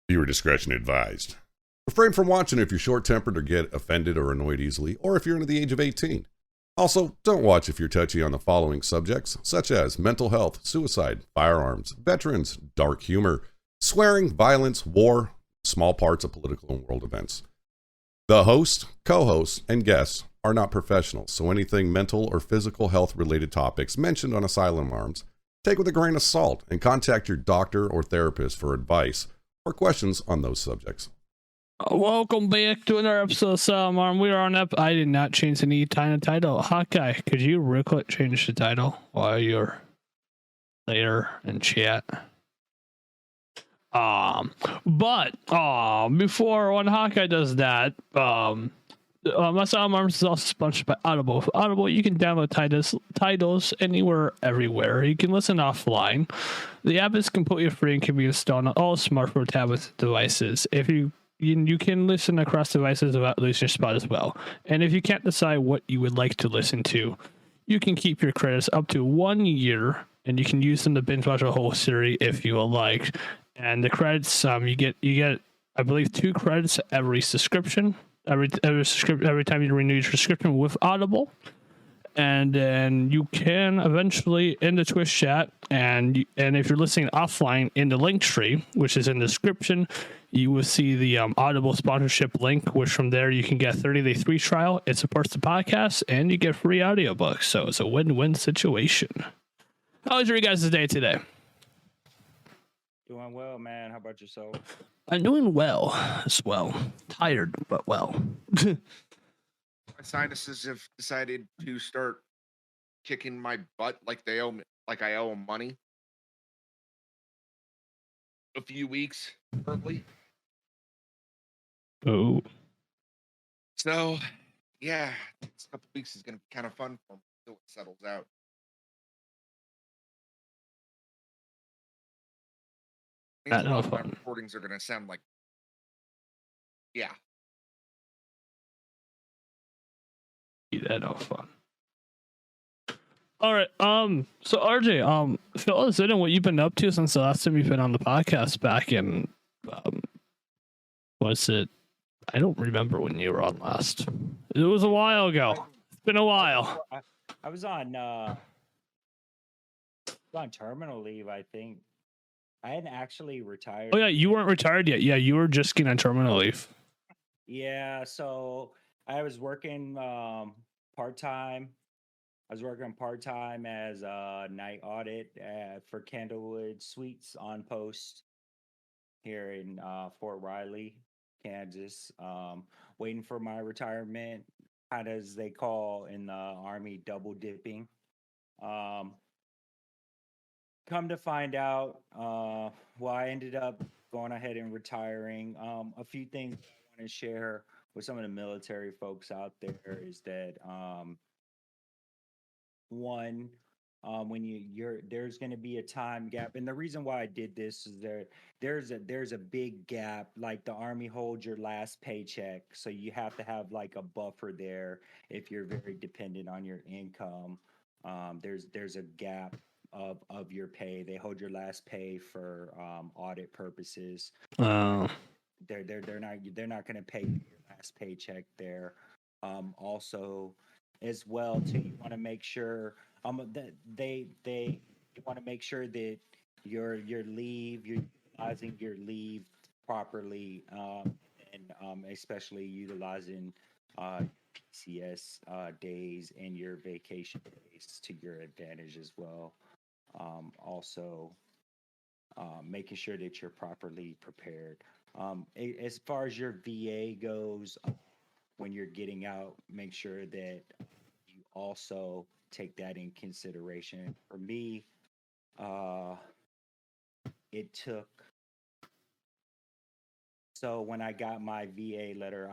Viewer discretion advised. Refrain from watching if you're short-tempered or get offended or annoyed easily, or if you're under the age of 18. Also, don't watch if you're touchy on the following subjects, such as mental health, suicide, firearms, veterans, dark humor, swearing, violence, war, small parts of political and world events. The host, co-hosts, and guests are not professionals, so anything mental or physical health related topics mentioned on Asylum Arms, take with a grain of salt and contact your doctor or therapist for advice or questions on those subjects. Welcome back to another episode of Asylum Arms. We are on I did not change any kind of title. Hawkeye, could you real quick change the title while you're there in chat? But before when Hawkeye does that, Asylum Arms is also sponsored by Audible. For Audible, you can download titles anywhere, everywhere. You can listen offline. The app is completely free and can be installed on all smartphone tablets devices. If you can listen across devices without losing your spot as well. And if you can't decide what you would like to listen to, you can keep your credits up to 1 year, and you can use them to binge watch a whole series if you would like. And the credits, you get, I believe, 2 credits every subscription. Every time you renew your subscription with Audible. And then you can eventually in the Twitch chat, and if you're listening offline in the link tree, which is in the description, you will see the Audible sponsorship link, which from there you can get 30-day free trial. It supports the podcast, and you get free audiobooks. So it's a win-win situation. How was your guys' day today? Doing well, man. How about yourself? I'm doing well as well. Tired, but well. My sinuses have decided to start kicking my butt like they owe me, like I owe them money. A few weeks early. Oh. So, yeah, this couple weeks is going to be kind of fun for me until it settles out. Means a lot of my recordings are going to sound like, yeah. That no fun. All right. So RJ, fill us in on what you've been up to since the last time you've been on the podcast back in, was it? I don't remember when you were on last. It was a while ago. It's been a while. I was on terminal leave, I think. I hadn't actually retired. Oh yeah, you weren't retired yet. Yeah, you were just getting on terminal leave. Yeah, so I was working part-time. I was working part-time as a night audit for Candlewood Suites on post here in Fort Riley, Kansas. Waiting for my retirement, kind of as they call in the Army, double dipping. Come to find out, I ended up going ahead and retiring. A few things I want to share with some of the military folks out there is that one, when there's going to be a time gap, and the reason why I did this is there's a big gap. Like the Army holds your last paycheck, so you have to have like a buffer there if you're very dependent on your income. There's a gap of your pay. They hold your last pay for audit purposes. They're not going to pay your last paycheck there. Also, as well too, you want to make sure that they want to make sure that your leave, you're utilizing your leave properly, and especially utilizing PCS days and your vacation days to your advantage as well. Also, making sure that you're properly prepared. As far as your VA goes, when you're getting out, make sure that you also take that in consideration. For me, it took. So when I got my VA letter,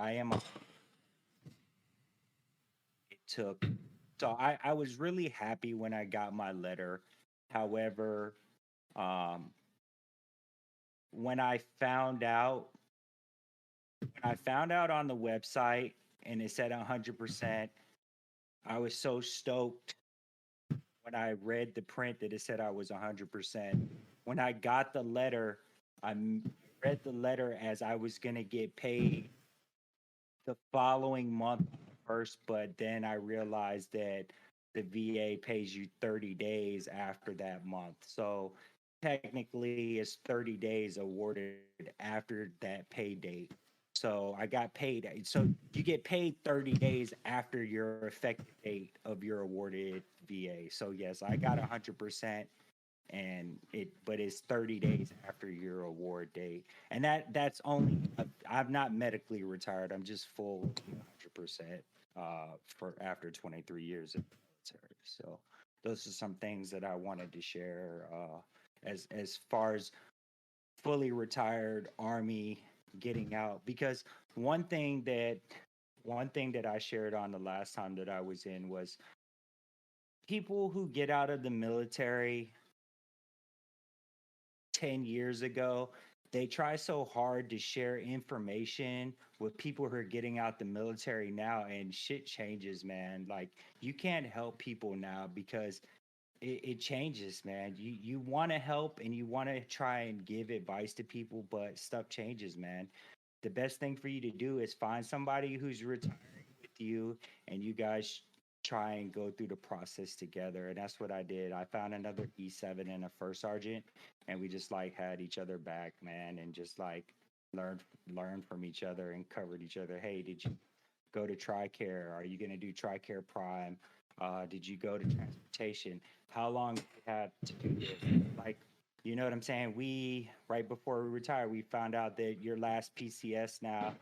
it took. So I was really happy when I got my letter. However, when I found out on the website and it said 100%, I was so stoked when I read the print that it said I was 100%. When I got the letter, I read the letter as I was gonna get paid the following month first, but then I realized that the VA pays you 30 days after that month. So technically it's 30 days awarded after that pay date. So I got paid. So you get paid 30 days after your effective date of your awarded VA. So yes, I got 100%, and but it's 30 days after your award date, and that's only I'm not medically retired. I'm just full 100% for after 23 years of military. So those are some things that I wanted to share as far as fully retired Army getting out, because one thing that one thing that I shared on the last time that I was in was people who get out of the military 10 years ago, they try so hard to share information with people who are getting out the military now, and shit changes, man. Like, you can't help people now because it changes, man. You want to help and you want to try and give advice to people, but stuff changes, man. The best thing for you to do is find somebody who's retiring with you, and you guys try and go through the process together. And that's what I did. I found another E7 and a first sergeant, and we just like had each other back, man, and just like learned from each other and covered each other. Hey, did you go to TRICARE? Are you going to do TRICARE Prime? Did you go to transportation? How long do you have to do this? Like, you know what I'm saying? We, right before we retired, we found out that your last PCS now,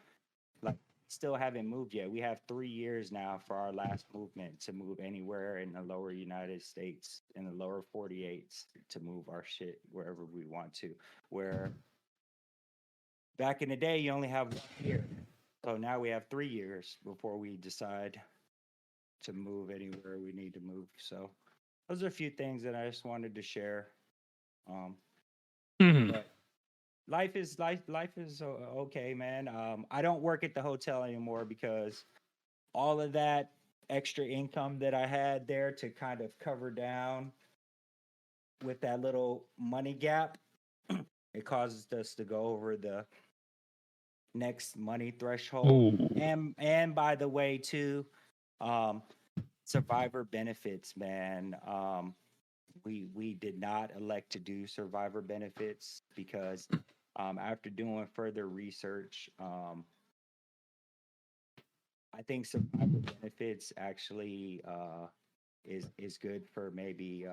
like, still haven't moved yet. We have 3 years now for our last movement to move anywhere in the lower United States, in the lower 48s, to move our shit wherever we want to. Where back in the day, you only have 1 year. So now we have 3 years before we decide to move anywhere we need to move. So those are a few things that I just wanted to share. Um, Mhm. but life is okay, man. I don't work at the hotel anymore because all of that extra income that I had there to kind of cover down with that little money gap, it causes us to go over the next money threshold. Ooh. And by the way, too, um, survivor benefits, man. We did not elect to do survivor benefits because after doing further research, I think survivor benefits actually is good for maybe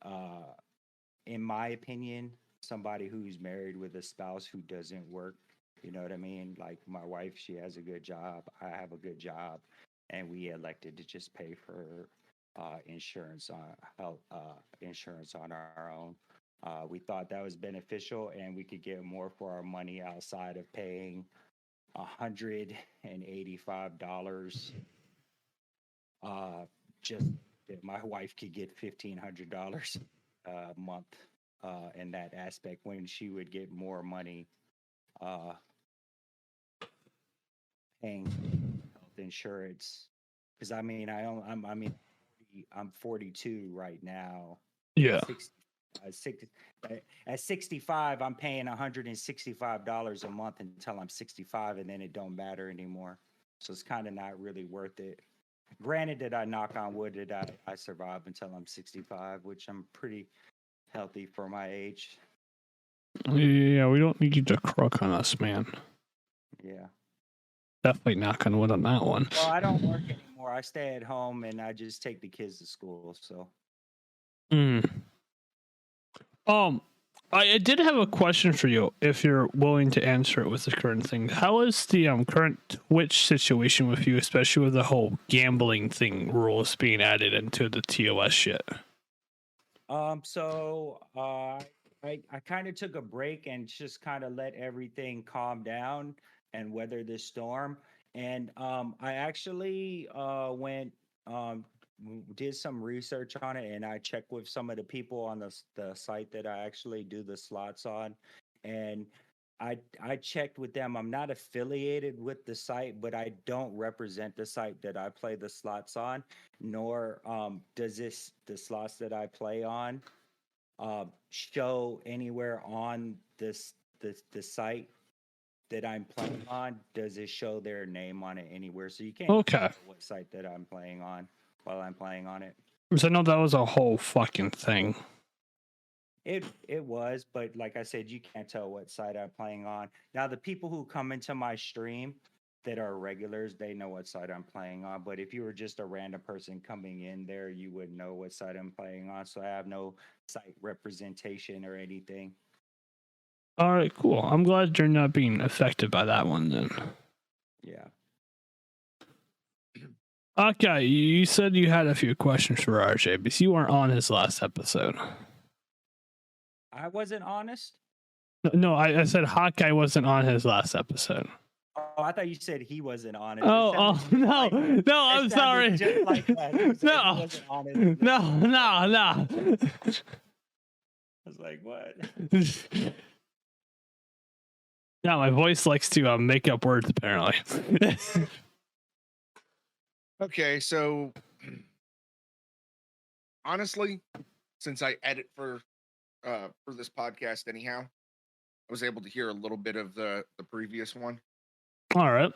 uh, in my opinion, somebody who's married with a spouse who doesn't work. You know what I mean? Like my wife, she has a good job. I have a good job, and we elected to just pay for insurance on health insurance on our own. We thought that was beneficial, and we could get more for our money outside of paying $185 just that my wife could get $1,500 a month in that aspect, when she would get more money uh, paying health insurance. Because I mean, I'm 42 right now. Yeah. 60, 60, at 65, I'm paying $165 a month until I'm 65, and then it don't matter anymore. So it's kind of not really worth it. Granted that I knock on wood that I survive until I'm 65, which I'm pretty healthy for my age. Yeah, we don't need you to croak on us, man. Yeah. Definitely knock on wood on that one. Well, I don't work anymore. I stay at home and I just take the kids to school. So. Mm. I did have a question for you, if you're willing to answer it with the current thing. How is the current Twitch situation with you, especially with the whole gambling thing rules being added into the TOS shit? So I kind of took a break and just kind of let everything calm down and weather this storm. And I actually went did some research on it, and I checked with some of the people on the site that I actually do the slots on, and I checked with them. I'm not affiliated with the site, but I don't represent the site that I play the slots on, nor does the slots that I play on show anywhere on the site that I'm playing on? Does it show their name on it anywhere? So you can't Okay. tell what site that I'm playing on while I'm playing on it. Because I know that was a whole fucking thing. It was, but like I said, you can't tell what site I'm playing on. Now the people who come into my stream that are regulars, they know what site I'm playing on. But if you were just a random person coming in there, you wouldn't know what site I'm playing on. So I have no site representation or anything. All right, cool. I'm glad you're not being affected by that one then. Yeah. Okay, you said you had a few questions for RJ because you weren't on his last episode. I wasn't honest. No, I said Hawkeye wasn't on his last episode. Oh, I thought you said he wasn't honest. Oh, no, no, I'm sorry. Just like that. You said he No, wasn't honest. no. I was like, what? No, my voice likes to make up words apparently. Okay, so honestly, since I edit for this podcast anyhow, I was able to hear a little bit of the previous one. All right.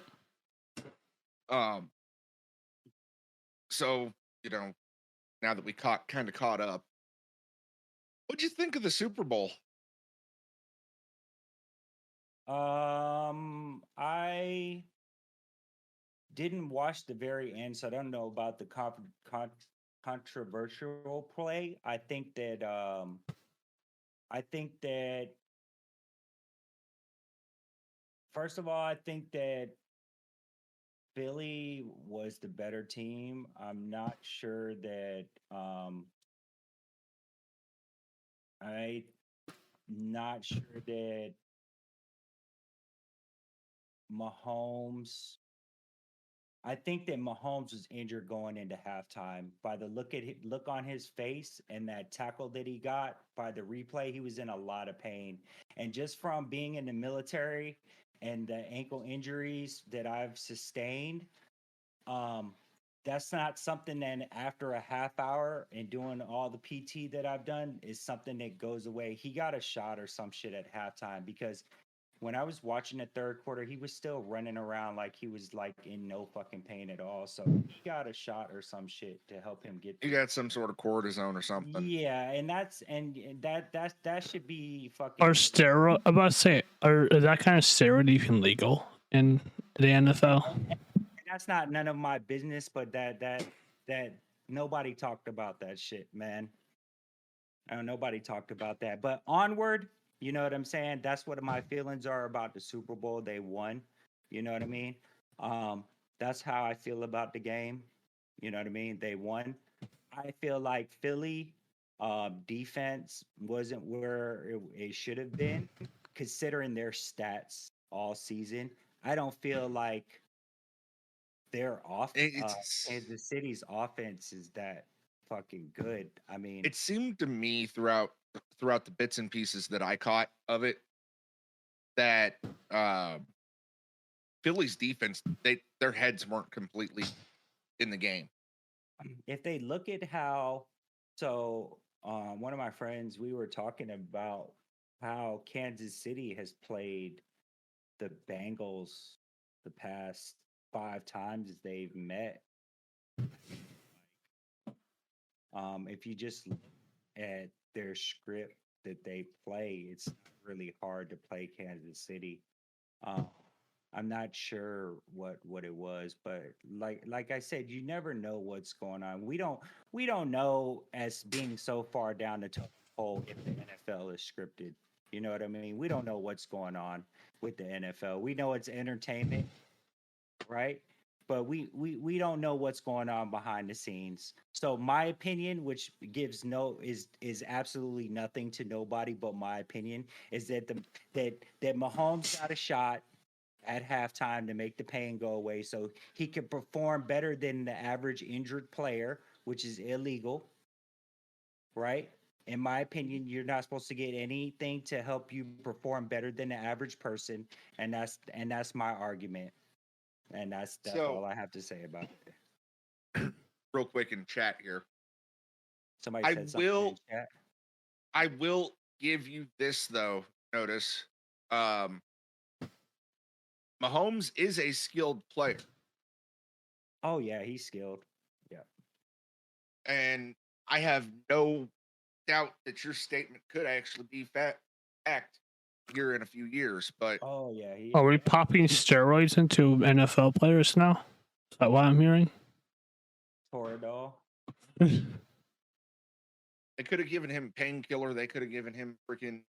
So, you know, now that we kind of caught up, what'd you think of the Super Bowl? I didn't watch the very end, so I don't know about the controversial play. I think that first of all, I think that Philly was the better team. I'm not sure that I'm not sure that Mahomes. I think that Mahomes was injured going into halftime. By the look on his face and that tackle that he got by the replay, he was in a lot of pain. And just from being in the military and the ankle injuries that I've sustained, that's not something that after a half hour and doing all the PT that I've done is something that goes away. He got a shot or some shit at halftime because when I was watching the third quarter, he was still running around like he was like in no fucking pain at all. So he got a shot or some shit to help him get. You got some sort of cortisone or something. Yeah, and that should be fucking. Are steroid? I'm about to say, is that kind of steroid even legal in the NFL? That's not none of my business, but that nobody talked about that shit, man. Nobody talked about that. But onward, you know what I'm saying? That's what my feelings are about the Super Bowl. They won. You know what I mean? That's how I feel about the game. You know what I mean? They won. I feel like Philly defense wasn't where it should have been, considering their stats all season. I don't feel like their Kansas City's offense is that fucking good. I mean, it seemed to me throughout the bits and pieces that I caught of it that Philly's defense, their heads weren't completely in the game. If they look at how, one of my friends, we were talking about how Kansas City has played the Bengals the past 5 times they've met. If you just look at their script that they play, it's really hard to play Kansas City. I'm not sure what it was, but like I said, you never know what's going on. We don't know, as being so far down the hole, if the NFL is scripted. You know what I mean? We don't know what's going on with the NFL. We know it's entertainment, right? But we don't know what's going on behind the scenes. So my opinion, which gives is absolutely nothing to nobody but my opinion, is that that Mahomes got a shot at halftime to make the pain go away so he could perform better than the average injured player, which is illegal, right? In my opinion, you're not supposed to get anything to help you perform better than the average person, and that's my argument. And that's all I have to say about it. Real quick in chat here. Somebody said something in chat. I will give you this though. Notice, um, Mahomes is a skilled player, Oh yeah, he's skilled. Yeah. and I have no doubt that your statement could actually be fact here in a few years. But Oh yeah, Are we popping steroids into NFL players now? Is that what I'm hearing? Toradol. they could have given him painkiller. They could have given him freaking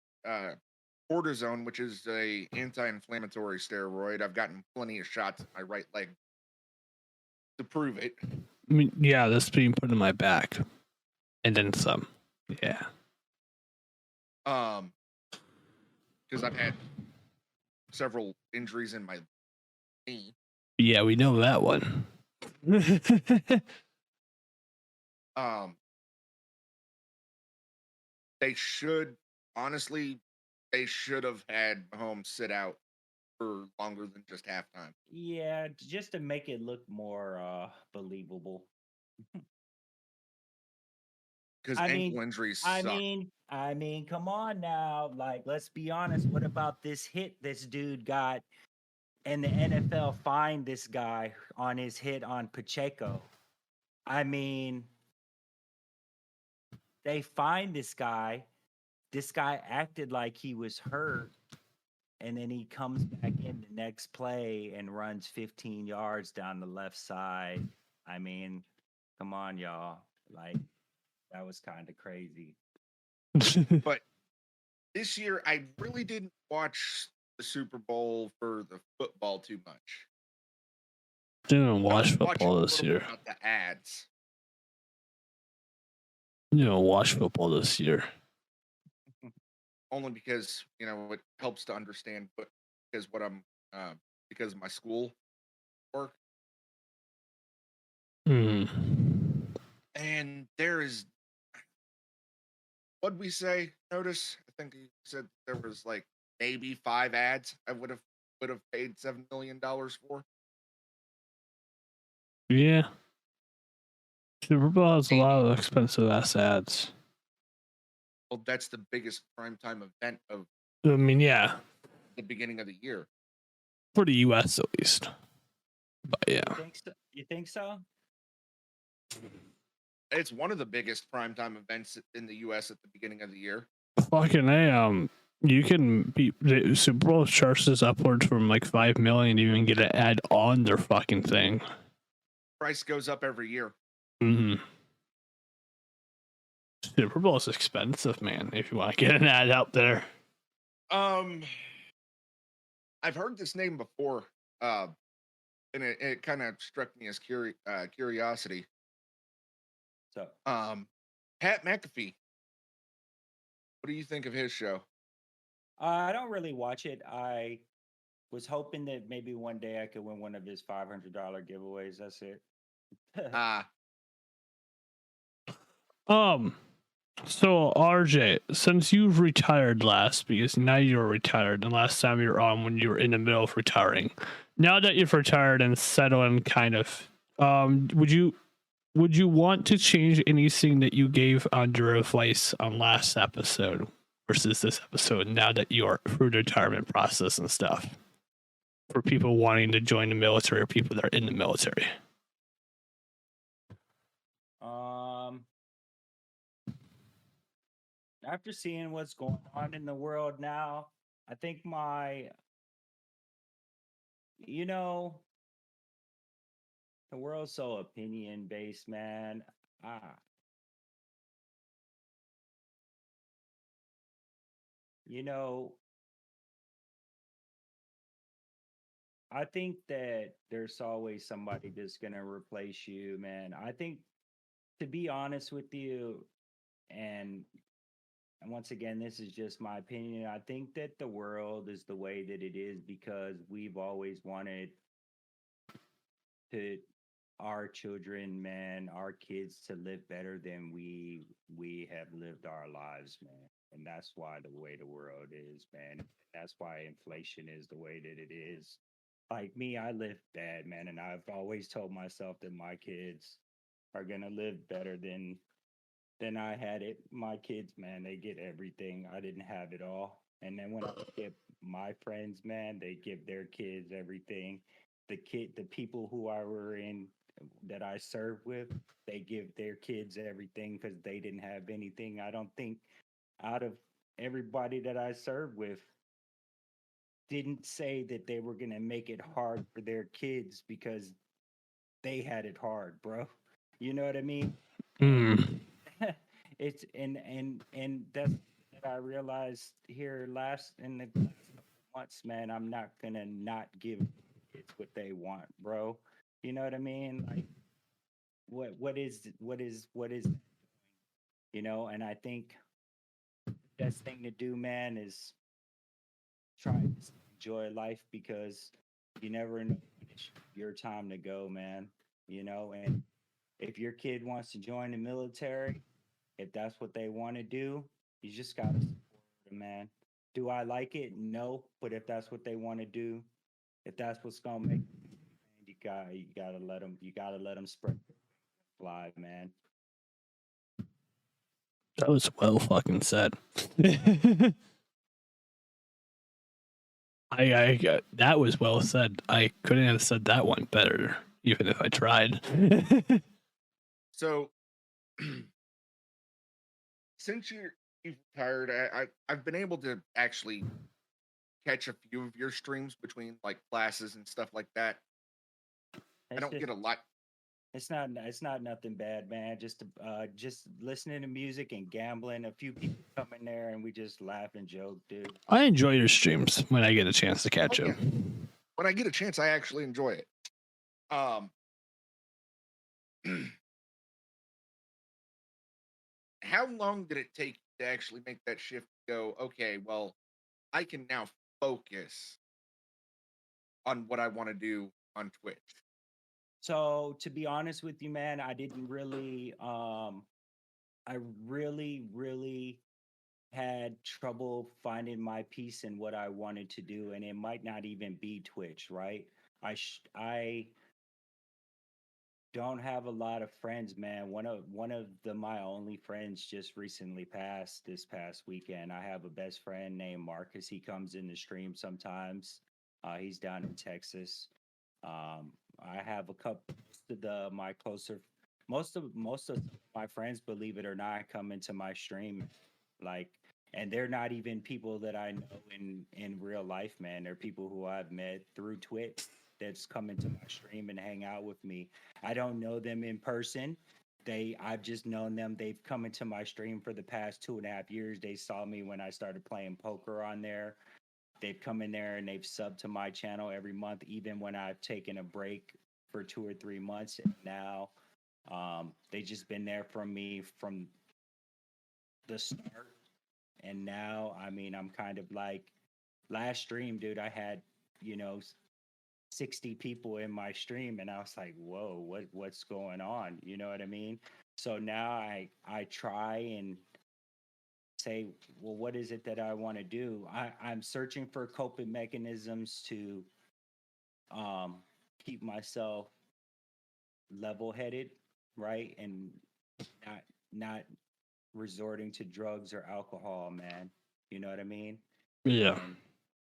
cortisone, which is a anti-inflammatory steroid. I've gotten plenty of shots in my right leg to prove it. I mean, yeah, that's being put in my back, and then some. Yeah. Because I've had several injuries in my knee. Yeah, we know that one. They should honestly, they should have had Mahomes sit out for longer than just halftime. Yeah, just to make it look more believable. Because I ankle mean, injuries I suck. mean, I mean, come on now. Like, let's be honest. What about this hit this dude got, and the NFL fined this guy on his hit on Pacheco? I mean, they fined this guy. This guy acted like he was hurt, and then he comes back in the next play and runs 15 yards down the left side. I mean, come on, y'all. Like, that was kind of crazy. But this year, I really didn't watch the Super Bowl for the football too much. Didn't I watch was watching a football this little bit year. about the ads. Didn't watch football this year. Only because it helps to understand, but because because of my school work, and there is, what'd we say? Notice, I think you said there was like maybe 5 ads I would have paid $7 million for. Yeah. Super Bowl has a lot of expensive ass ads. Well, that's the biggest primetime event of I mean, yeah, the beginning of the year. for the US at least. But yeah. You think so? It's one of the biggest primetime events in the US at the beginning of the year. Fucking A, you can be the Super Bowl charges upwards from like 5 million to even get an ad on their fucking thing. Price goes up every year. Super Bowl is expensive, man, if you want to get an ad out there. I've heard this name before, and it kind of struck me as curiosity. So, Pat McAfee. What do you think of his show? I don't really watch it. I was hoping that maybe one day I could win one of his $500 giveaways. That's it. So RJ, since you've retired last, because now you're retired, and last time you were on when you were in the middle of retiring, now that you've retired and settled, kind of, would you want to change anything that you gave on your advice on last episode versus this episode? Now that you are through the retirement process and stuff, for people wanting to join the military or people that are in the military. After seeing what's going on in the world now, I think the world's so opinion based, man. I think that there's always somebody that's going to replace you, man. I think, to be honest with you, and once again, this is just my opinion. I think that the world is the way that it is because we've always wanted our children, man, our kids to live better than we have lived our lives, man. And that's why the way the world is, man. That's why inflation is the way that it is. Like me, I live bad, man, and I've always told myself that my kids are gonna live better than Then I had it. My kids, man, they get everything. I didn't have it all. And then when I get my friends, man, they give their kids everything. The people who I were in that I served with, they give their kids everything because they didn't have anything. I don't think out of everybody that I served with didn't say that they were gonna make it hard for their kids because they had it hard, bro. You know what I mean? Mm. It's and that's that I realized here last in the last couple months, man. I'm not gonna not give kids what they want, bro. You know what I mean? Like what is you know? And I think the best thing to do, man, is try to enjoy life because you never know when it's your time to go, man. You know, and if your kid wants to join the military, if that's what they want to do, you just gotta support them, man. Do I like it? No, but if that's what they want to do, if that's what's gonna make you gotta let them. You gotta let them spread fly, man. That was well fucking said. That was well said. I couldn't have said that one better, even if I tried. So since you've retired, I've been able to actually catch a few of your streams between like classes and stuff like that. I It's don't just get a lot. it's not nothing bad, man. Just listening to music and gambling. A few people come in there and we just laugh and joke, dude. I enjoy your streams when I get a chance to catch Oh, yeah. them. When I get a chance, I actually enjoy it. Um, how long did it take to actually make that shift? Go, okay, well, I can now focus on what I want to do on Twitch. So to be honest with you, man, I didn't really I really had trouble finding my peace in what I wanted to do, and it might not even be Twitch, right? I don't have a lot of friends, man. One of my only friends just recently passed this past weekend. I have a best friend named Marcus. He comes in the stream sometimes. He's down in Texas. I have a couple of my closer most of my friends, believe it or not, come into my stream, like, and they're not even people that I know in real life, man. They're people who I've met through Twitch that's come into my stream and hang out with me. I don't know them in person. I've just known them. They've come into my stream for the past 2.5 years. They saw me when I started playing poker on there. They've come in there and they've subbed to my channel every month, even when I've taken a break for 2 or 3 months. And now they just been there for me from the start. And now, I mean, I'm kind of like last stream, dude. I had, you know, 60 people in my stream, and I was like, whoa, what's going on? You know what I mean? So now I try and say, well, what is it that I want to do? I'm searching for coping mechanisms to um, keep myself level headed, right? And not not resorting to drugs or alcohol, man. You know what I mean? Yeah.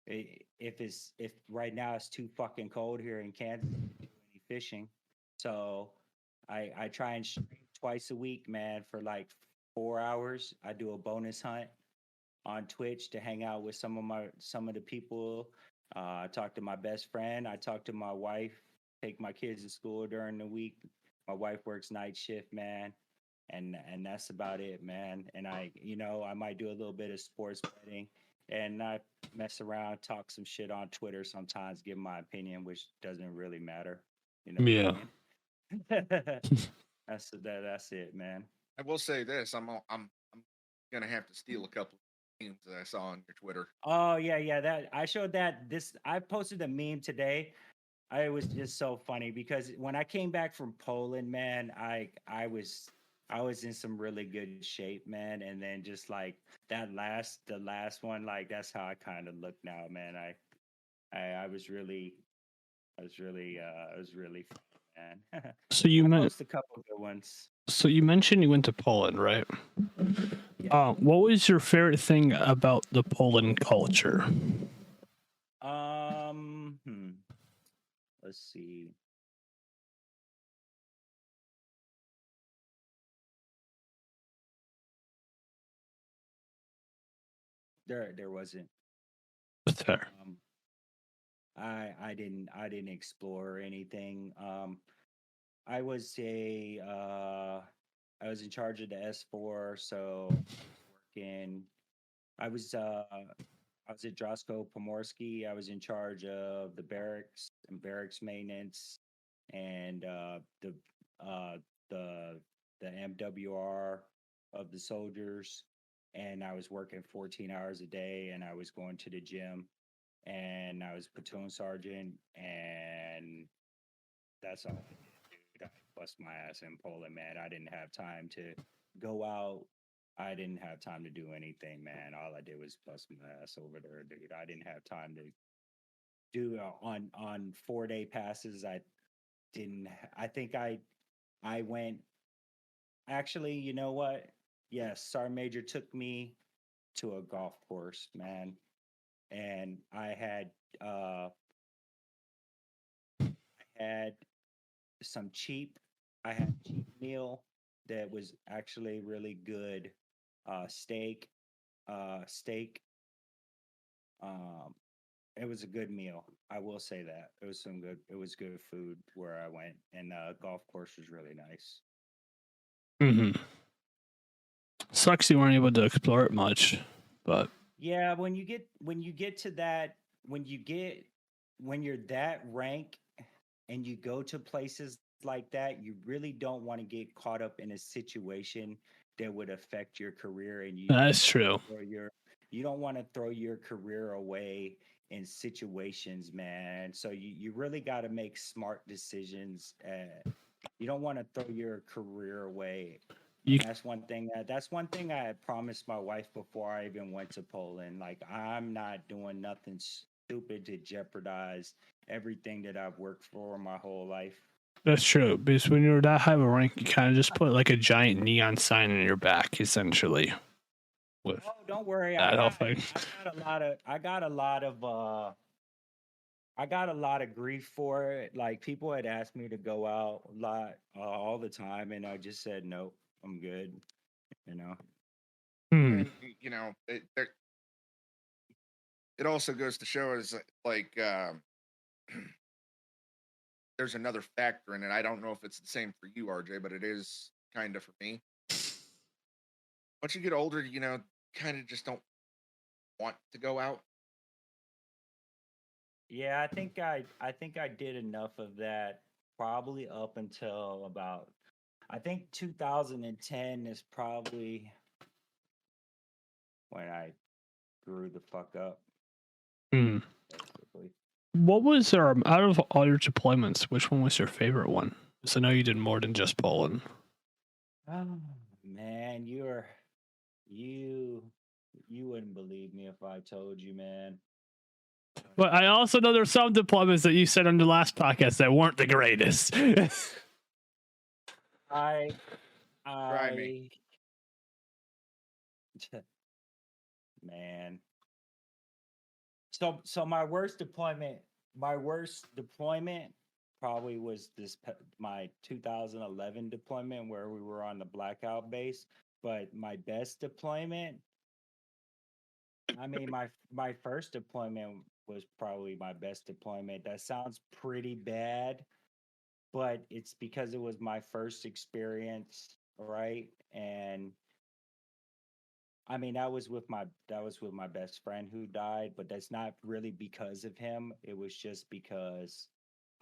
And if right now it's too fucking cold here in Kansas to do any fishing, so I try and stream twice a week, man, for like 4 hours. I do a bonus hunt on Twitch to hang out with some of the people. I talk to my best friend. I talk to my wife. Take my kids to school during the week. My wife works night shift, man, and that's about it, man. And I might do a little bit of sports betting, and I mess around, talk some shit on Twitter sometimes, give my opinion, which doesn't really matter. You know Yeah. what I mean? That's it, man. I will say this: I'm gonna have to steal a couple of memes that I saw on your Twitter. Oh yeah. That I showed that this I posted a meme today. It was just so funny because when I came back from Poland, man, I was in some really good shape, man. And then just like the last one, like that's how I kind of look now, man. I was really, I was really fun, man. So you I meant post a couple good ones. so you mentioned you went to Poland, right? Yeah. What was your favorite thing about the Poland culture? Let's see. There wasn't. That's fair. I didn't explore anything. I was a I was in charge of the S4, so working. I was uh I was at Drosko Pomorski. I was in charge of the barracks and barracks maintenance and uh the the MWR of the soldiers. And I was working 14 hours a day, and I was going to the gym, and I was platoon sergeant, and that's all I did, dude. I bust my ass in Poland, man. I didn't have time to go out. I didn't have time to do anything, man. All I did was bust my ass over there, dude. I didn't have time to do on 4 day passes. I didn't. I think I went. Actually, you know what? Yes, Sergeant Major took me to a golf course, man, and uh I had some cheap. I had a cheap meal that was actually really good. Steak, steak. Um, it was a good meal. I will say that it was some good. It was good food where I went, and golf course was really nice. Mm-hmm. Sucks you weren't able to explore it much, but Yeah, when you get to that, when you get when you're that rank and you go to places like that, you really don't want to get caught up in a situation that would affect your career, and that's true. or your you don't want to throw your career away in situations, man. So you really got to make smart decisions. You don't want to throw your career away. You And that's one thing I had promised my wife before I even went to Poland. Like, I'm not doing nothing stupid to jeopardize everything that I've worked for my whole life. That's true. Because when you're that high of a rank, you kind of just put like a giant neon sign in your back, essentially. With Oh, don't worry. that whole thing. I got a lot of grief for it. Like, people had asked me to go out a lot, all the time, and I just said no. I'm good. You know. Hmm. And it also goes to show us like there's another factor in it. I don't know if it's the same for you, RJ, but it is kind of for me. Once you get older, kind of just don't want to go out. Yeah, I think I did enough of that probably up until about, I think 2010 is probably when I grew the fuck up, Hmm. basically. What was out of all your deployments? Which one was your favorite one? Because I know you did more than just Poland. Oh man, you you wouldn't believe me if I told you, man. But I also know there's some deployments that you said on the last podcast that weren't the greatest. I Try me. I man. So my worst deployment probably was my 2011 deployment where we were on the blackout base. But my best deployment, I mean, my first deployment was probably my best deployment. That sounds pretty bad, but it's because it was my first experience, right? And I mean, that was with my best friend who died, but that's not really because of him. It was just because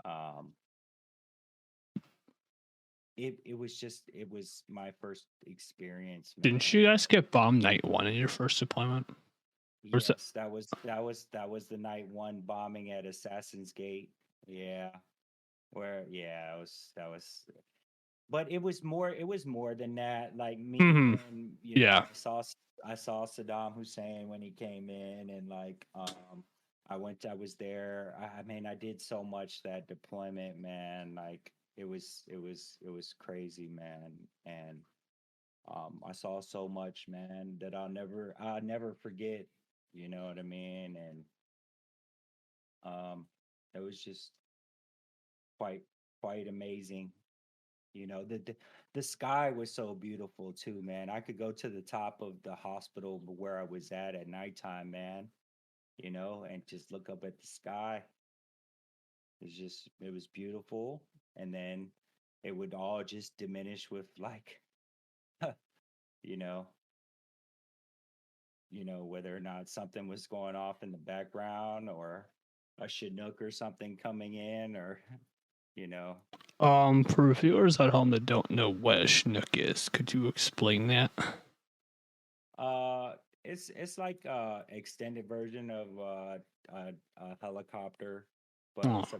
um it was my first experience, Didn't man. you guys get bombed night one in your first deployment? Or was it? Yes, that was the night one bombing at Assassin's Gate. Yeah. Where yeah, but it was more than that. Like, me, Hmm. and Yeah. I saw Saddam Hussein when he came in, and like, I was there. I mean, I did so much that deployment, man. Like, it was crazy, man. And I saw so much, man, that I'll never forget. You know what I mean? And it was just quite quite amazing. The sky was so beautiful too, man. I could go to the top of the hospital where I was at nighttime, man. And just look up at the sky. It was beautiful. And then it would all just diminish with like, you know, whether or not something was going off in the background or a Chinook or something coming in or, you know, For viewers at home that don't know what a Chinook is, could you explain that? uh, it's like extended version of a helicopter, but Oh. It's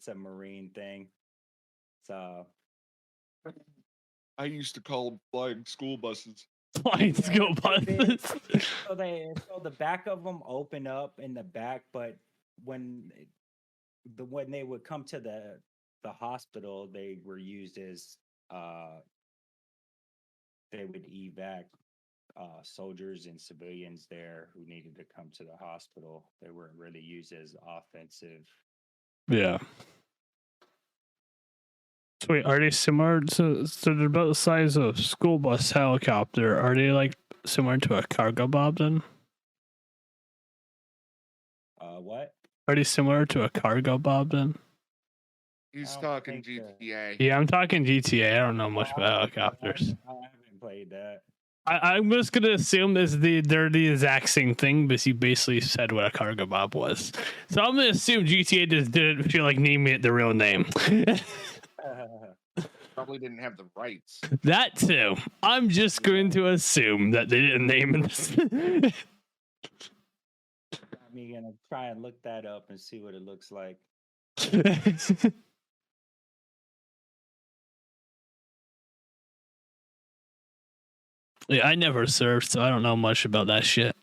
a marine thing. So I used to call them flying school buses. Flying school buses. so the back of them open up in the back, but when when they would come to the hospital, they were used as uh they would evac soldiers and civilians there who needed to come to the hospital. They weren't really used as offensive. Yeah. So wait, are they similar to? So they're about the size of school bus helicopter. Are they like similar to a cargo bob then? What? Are they similar to a cargo bob then? He's I don't talking think so. GTA. Yeah, I'm talking GTA. I don't know much about helicopters. I haven't played that. I'm just gonna assume they're the exact same thing, because you basically said what a cargo bob was. So I'm gonna assume GTA just didn't feel like naming it the real name. Probably didn't have the rights. That too. I'm just going to assume that they didn't name it. Got me gonna try and look that up and see what it looks like. Yeah, I never served, so I don't know much about that shit.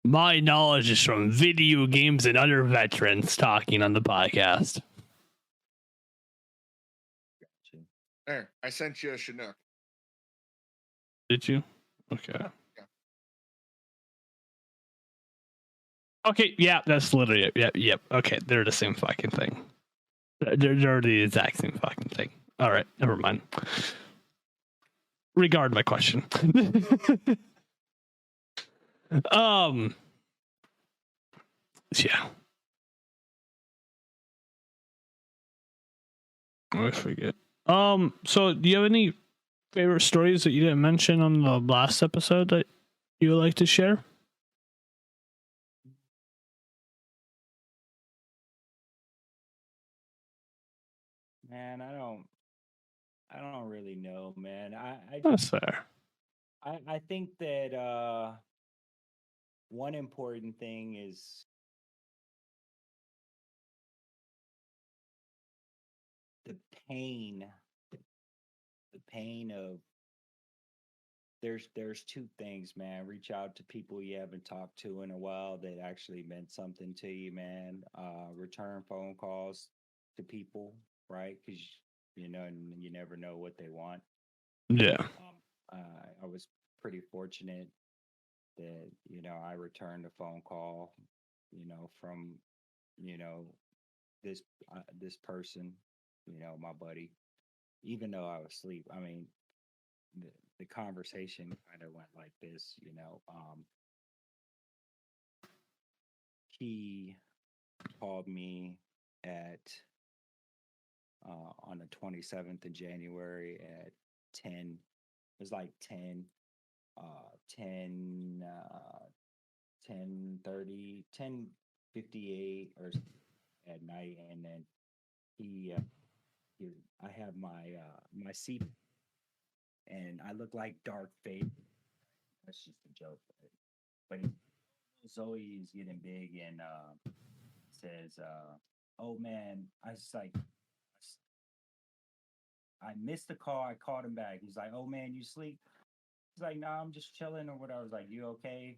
My knowledge is from video games and other veterans talking on the podcast. Gotcha. There, I sent you a Chinook. Did you? Okay. Yeah. Okay, yeah, that's literally it. Yep, yep. Okay, they're the same fucking thing. They're the exact same fucking thing. All right, never mind. Regard my question. Yeah. I forget. So do you have any favorite stories that you didn't mention on the last episode that you would like to share? Man, I don't really know, man. That's fair. I think that one important thing is the pain the pain of there's two things, man. Reach out to people you haven't talked to in a while that actually meant something to you, man. Return phone calls to people, right? Because you never know what they want. Yeah. I was pretty fortunate that I returned a phone call, from you know this person, my buddy, even though I was asleep. I mean, the conversation kind of went like this, he called me at on the 27th of January at 10. It was like 10 10 10:30, 10:58 or at night. And then he I have my seat and I look like Darth Vader. That's just a joke, but Zoe is getting big and says, "Oh man, I missed the call. I called him back. He's like, "Oh man, you sleep?" He's like, "Nah, I'm just chilling or whatever." I was like, "You okay?"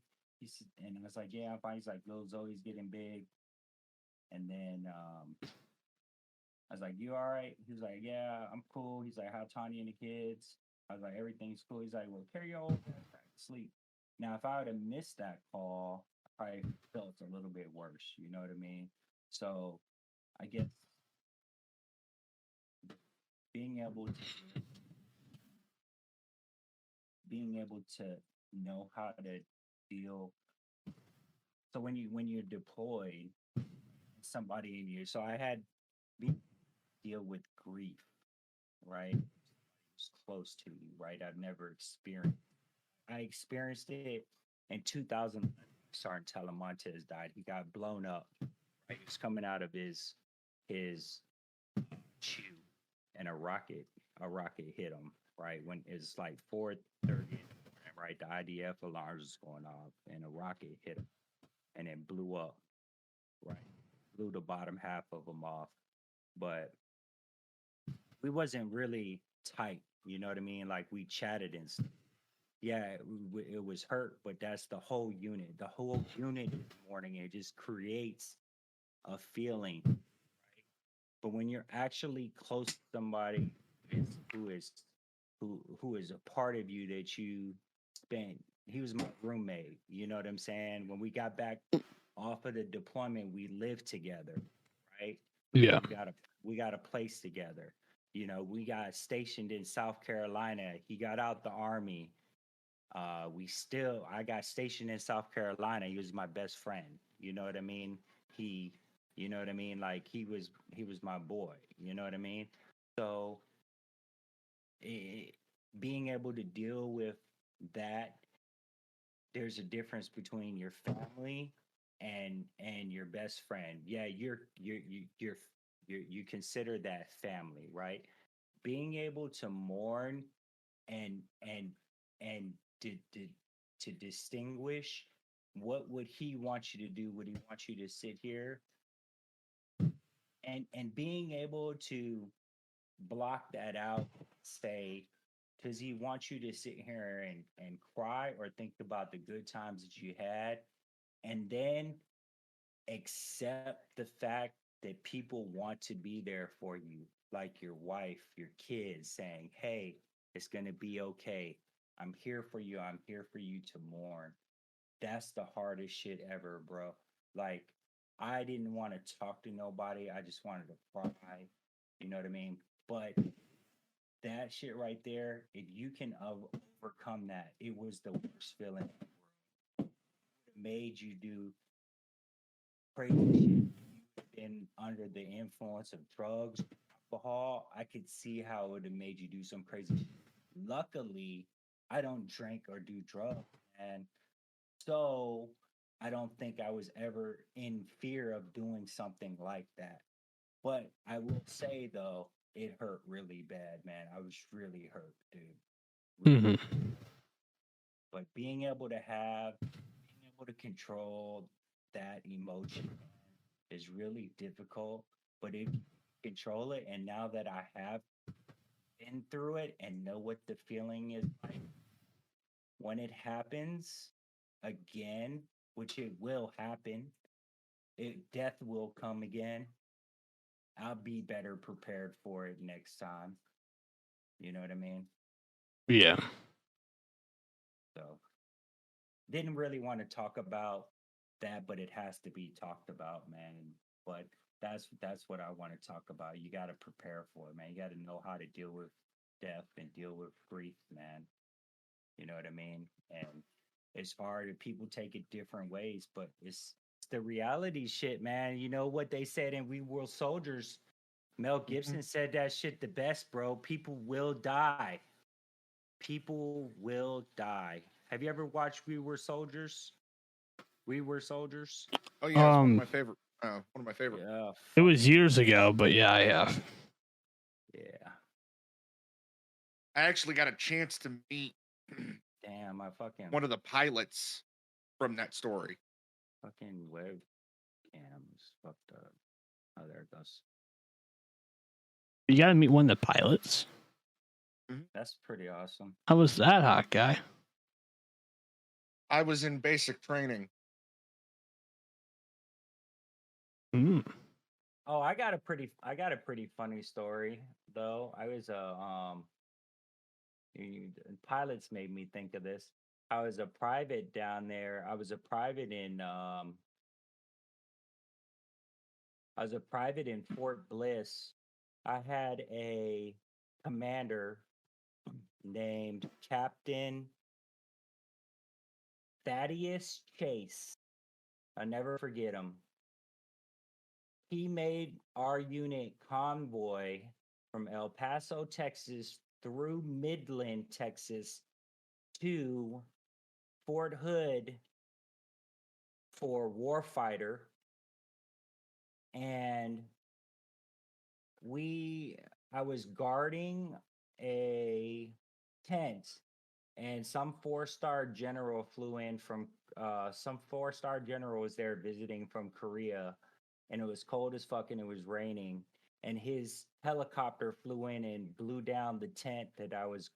And I was like, "Yeah, I'm fine." He's like, "Little Zoe's getting big," and then I was like, "You all right?" He was like, "Yeah, I'm cool." He's like, "How Tanya and the kids?" I was like, "Everything's cool." He's like, "Well, carry your old ass back to sleep." Now, if I would have missed that call, I probably felt a little bit worse. You know what I mean? So I guess being able to know how to deal. So when you're deployed, somebody in you. So I had deal with grief, right? It's close to you, right? I've never experienced. I experienced it in 2000. Sergeant Telemontes died. He got blown up. Right? He was coming out of his chew, and a rocket hit him. Right when it's like 4:30, right? The IDF alarms was going off, and a rocket hit him, and it blew up. Right, blew the bottom half of him off, but we wasn't really tight. You know what I mean? Like we chatted and stuff. Yeah, it was hurt, but that's the whole unit. The whole unit in the morning, it just creates a feeling. But when you're actually close to somebody who is who is a part of you that you spent, he was my roommate. You know what I'm saying? When we got back off of the deployment, we lived together, right? Yeah. We got a place together. You know, we got stationed in South Carolina. He got out the army. I got stationed in South Carolina. He was my best friend. You know what I mean? He, you know what I mean? Like he was my boy. You know what I mean? So being able to deal with that, there's a difference between your family and your best friend. Yeah, you consider that family, right? Being able to mourn and to distinguish what would he want you to do? Would he want you to sit here and being able to block that out, say, does he want you to sit here and cry or think about the good times that you had, and then accept the fact that people want to be there for you, like your wife, your kids, saying, "Hey, it's going to be okay. I'm here for you. I'm here for you to mourn." That's the hardest shit ever, bro. Like, I didn't want to talk to nobody. I just wanted to cry. You know what I mean? But that shit right there, if you can overcome that, it was the worst feeling in the world. It made you do crazy shit. Been under the influence of drugs, alcohol, I could see how it would have made you do some crazy shit. Luckily, I don't drink or do drugs, and so I don't think I was ever in fear of doing something like that. But I will say though, it hurt really bad, man. I was really hurt, dude. Really. But being able to control that emotion is really difficult. But if you control it, and now that I have been through it and know what the feeling is like, when it happens again, which it will happen, death will come again. I'll be better prepared for it next time. You know what I mean? Yeah. So, didn't really want to talk about that, but it has to be talked about, man. But that's what I want to talk about. You got to prepare for it, man. You got to know how to deal with death and deal with grief, man. You know what I mean? And it's hard, and people take it different ways, but it's the reality shit, man. You know what they said in We Were Soldiers? Mel Gibson said that shit the best, bro. People will die. People will die. Have you ever watched We Were Soldiers? We Were Soldiers? Oh yeah, it's one of my favorite. One of my favorite. Yeah. It was years ago, but yeah, I have. Yeah. I actually got a chance to meet Damn, I fucking one of the pilots from that story. fucking webcam is fucked up. Oh, there it goes. You gotta meet one of the pilots. That's pretty awesome. How was that, hot guy? I was in basic training. Oh, I got a pretty funny story though. I was pilots made me think of this. I was a private down there. I was a private in Fort Bliss. I had a commander named Captain Thaddeus Chase. I'll never forget him. He made our unit convoy from El Paso, Texas through Midland, Texas to Fort Hood for Warfighter. And I was guarding a tent, and some four-star general flew in from some four-star general was there visiting from Korea, and it was cold as fuck and it was raining, and his helicopter flew in and blew down the tent that I was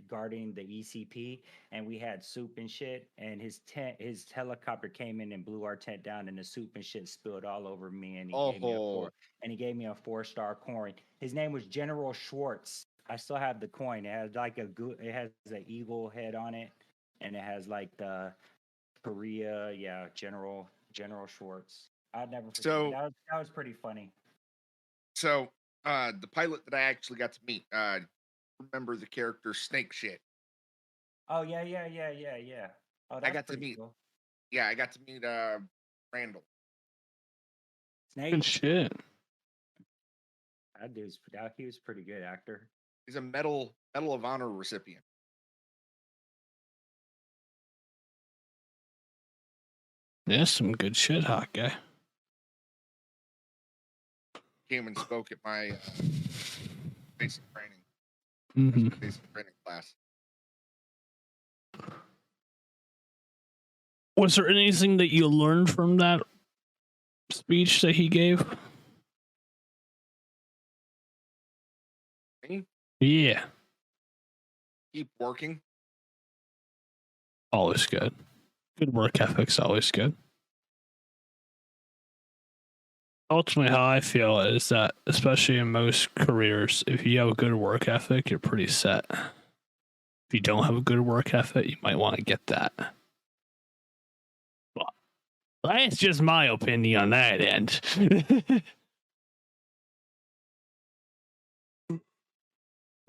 guarding the ECP, and we had soup and shit, and his helicopter came in and blew our tent down, and the soup and shit spilled all over me, and Oh, he gave me a 4-star coin. His name was General Schwartz. I still have the coin. It has like it has an eagle head on it, and it has like the Korea, yeah, General Schwartz. I'd never forget. so That was pretty funny. so the pilot that I actually got to meet, remember the character Snake Shit? Oh yeah. Oh, I that's got to pretty meet. cool. Yeah, I got to meet Randall. Good Snake. shit. He was a pretty good actor. He's a Medal of Honor recipient. Yeah, some good shit, hot guy. Came and spoke at my basic training class. Was there anything that you learned from that speech that he gave? Me? Yeah, Keep working. always good. Good work ethic's always good. Ultimately, how I feel is that, especially in most careers, if you have a good work ethic, you're pretty set. If you don't have a good work ethic, you might want to get that. Well, that's just my opinion on that end.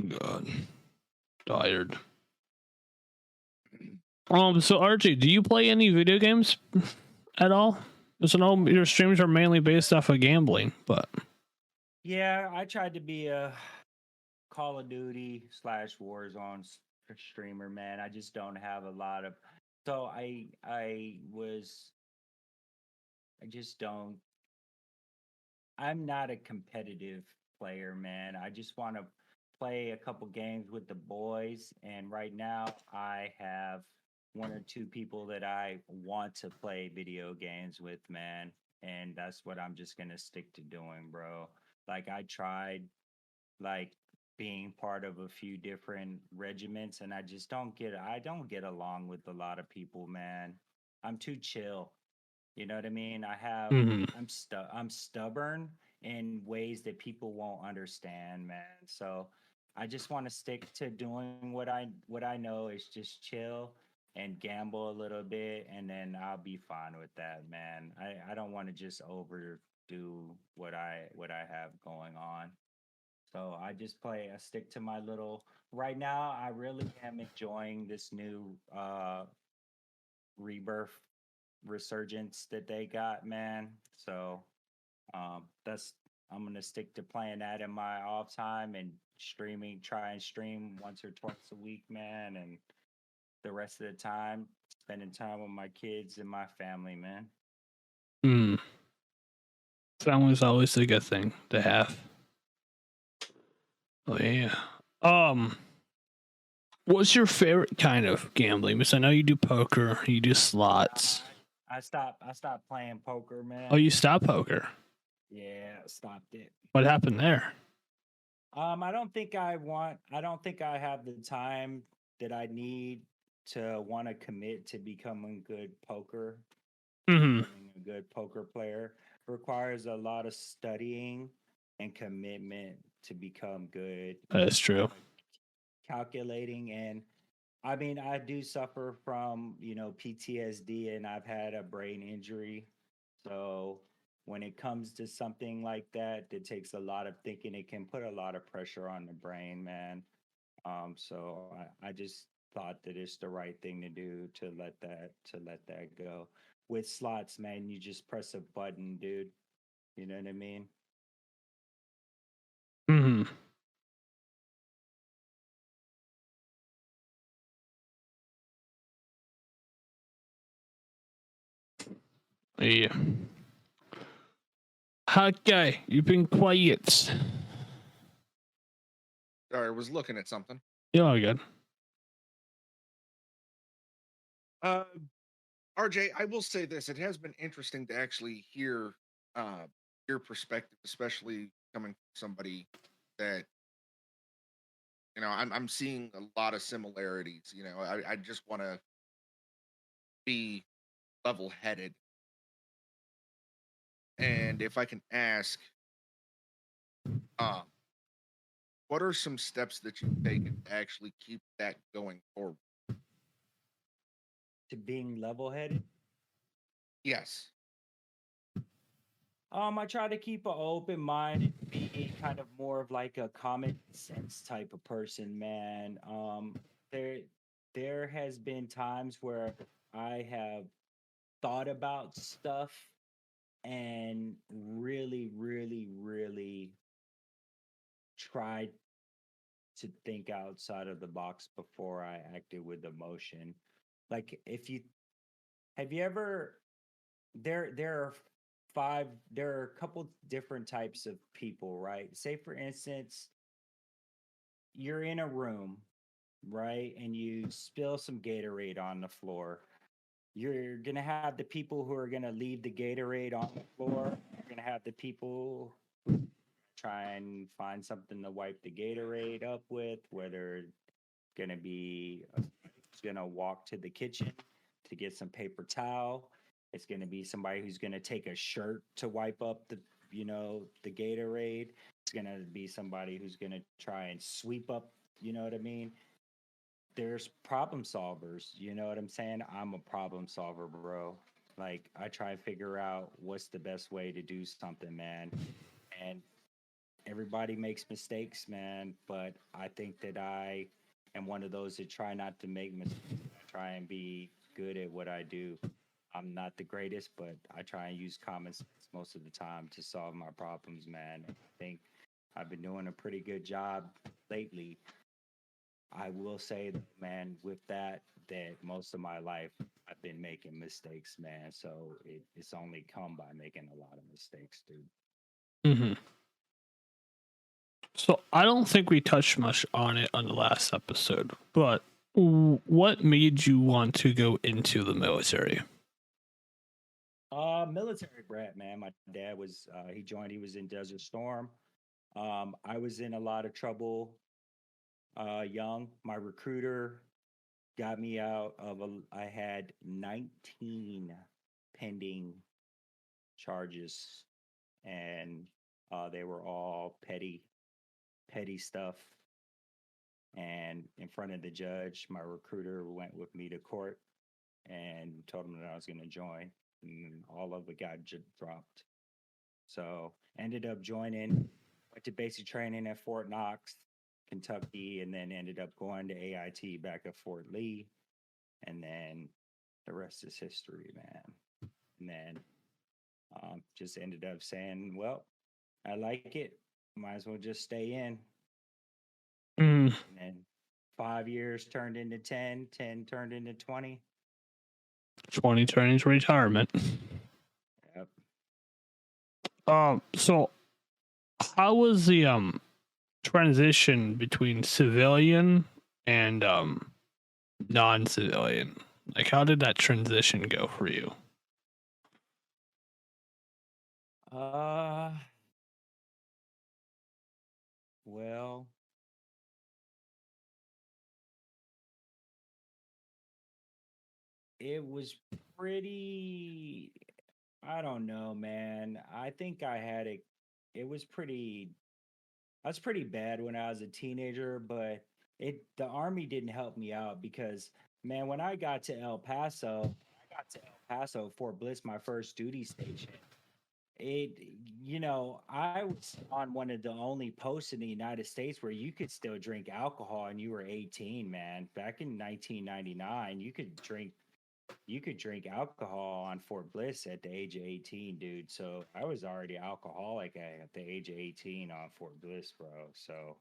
God, tired. So RJ, do you play any video games at all? Because I know your streams are mainly based off of gambling, but Yeah, I tried to be a Call of Duty / Warzone streamer, man. I just don't have a lot of. So I just don't. I'm not a competitive player, man. I just want to play a couple games with the boys, and right now I have one or two people that I want to play video games with, man. And that's what I'm just gonna stick to doing, bro. Like I tried like being part of a few different regiments, and I don't get along with a lot of people, man. I'm too chill. You know what I mean? I'm stubborn in ways that people won't understand, man. So I just want to stick to doing what I know is just chill and gamble a little bit, and then I'll be fine with that, man. I don't want to just overdo what I have going on. So I stick to my little right now. I really am enjoying this new rebirth resurgence that they got, man. So that's I'm gonna stick to playing that in my off time and streaming. Try and stream once or twice a week, man, and the rest of the time spending time with my kids and my family, man. family's always a good thing to have. Oh yeah. What's your favorite kind of gambling? Because I know you do poker, you do slots. I stopped playing poker, man. Oh, you stopped poker. Yeah, I stopped it. What happened there? I don't think I have the time that I need to want to commit to becoming good poker. Hmm. Becoming a good poker player requires a lot of studying and commitment to become good. That's true. Calculating, and I mean, I do suffer from, PTSD, and I've had a brain injury. So when it comes to something like that, it takes a lot of thinking. It can put a lot of pressure on the brain, man. So I just thought that it's the right thing to do to let that go. With slots, man, you just press a button, dude. You know what I mean? Hmm. Yeah. Hot guy, you've been quiet. Sorry, I was looking at something. You're all good. Uh, RJ, I will say this: it has been interesting to actually hear your perspective, especially coming from somebody that I'm seeing a lot of similarities. I just want to be level-headed, and if I can ask, um, what are some steps that you've taken to actually keep that going forward? To being level-headed. Yes. I try to keep an open mind and be kind of more of like a common sense type of person, man. There there has been times where I have thought about stuff and really, really, really tried to think outside of the box before I acted with emotion. Like, if you have you ever there are there are a couple different types of people, right? Say for instance, you're in a room, right, and you spill some Gatorade on the floor. You're gonna have the people who are gonna leave the Gatorade on the floor. You're gonna have the people who try and find something to wipe the Gatorade up with, whether gonna be who's gonna walk to the kitchen to get some paper towel. It's gonna be somebody who's gonna take a shirt to wipe up the Gatorade. It's gonna be somebody who's gonna try and sweep up. You know what I mean? There's problem solvers. You know what I'm saying? I'm a problem solver, bro. Like, I try and figure out what's the best way to do something, man. And everybody makes mistakes, man, but I think that I am one of those that try not to make mistakes. I try and be good at what I do. I'm not the greatest, but I try and use common sense most of the time to solve my problems, man. And I think I've been doing a pretty good job lately. I will say, man, with that most of my life I've been making mistakes, man. So it's only come by making a lot of mistakes, dude. Hmm. So I don't think we touched much on it on the last episode, but what made you want to go into the military? Military brat, man. My dad was he was in Desert Storm. I was in a lot of trouble young. My recruiter got me out of I had 19 pending charges, and they were all petty stuff. And in front of the judge, my recruiter went with me to court and told him that I was going to join, and all of it got dropped. So ended up joining, went to basic training at Fort Knox, Kentucky, and then ended up going to AIT back at Fort Lee. And then the rest is history, man. And then just ended up saying, well, I like it. Might as well just stay in. Mm, And then 5 years turned into 10, 10 turned into 20. 20 turning into retirement. Yep. So how was the transition between civilian and non-civilian? Like, how did that transition go for you? Uh, well, it was pretty. I don't know, man. I think I had it. It was pretty. That's pretty bad when I was a teenager, but the army didn't help me out because man, when I got to El Paso, Fort Bliss, my first duty station. It, I was on one of the only posts in the United States where you could still drink alcohol and you were 18, man. Back in 1999, you could drink alcohol on Fort Bliss at the age of 18, dude. So I was already alcoholic at the age of 18 on Fort Bliss, bro. So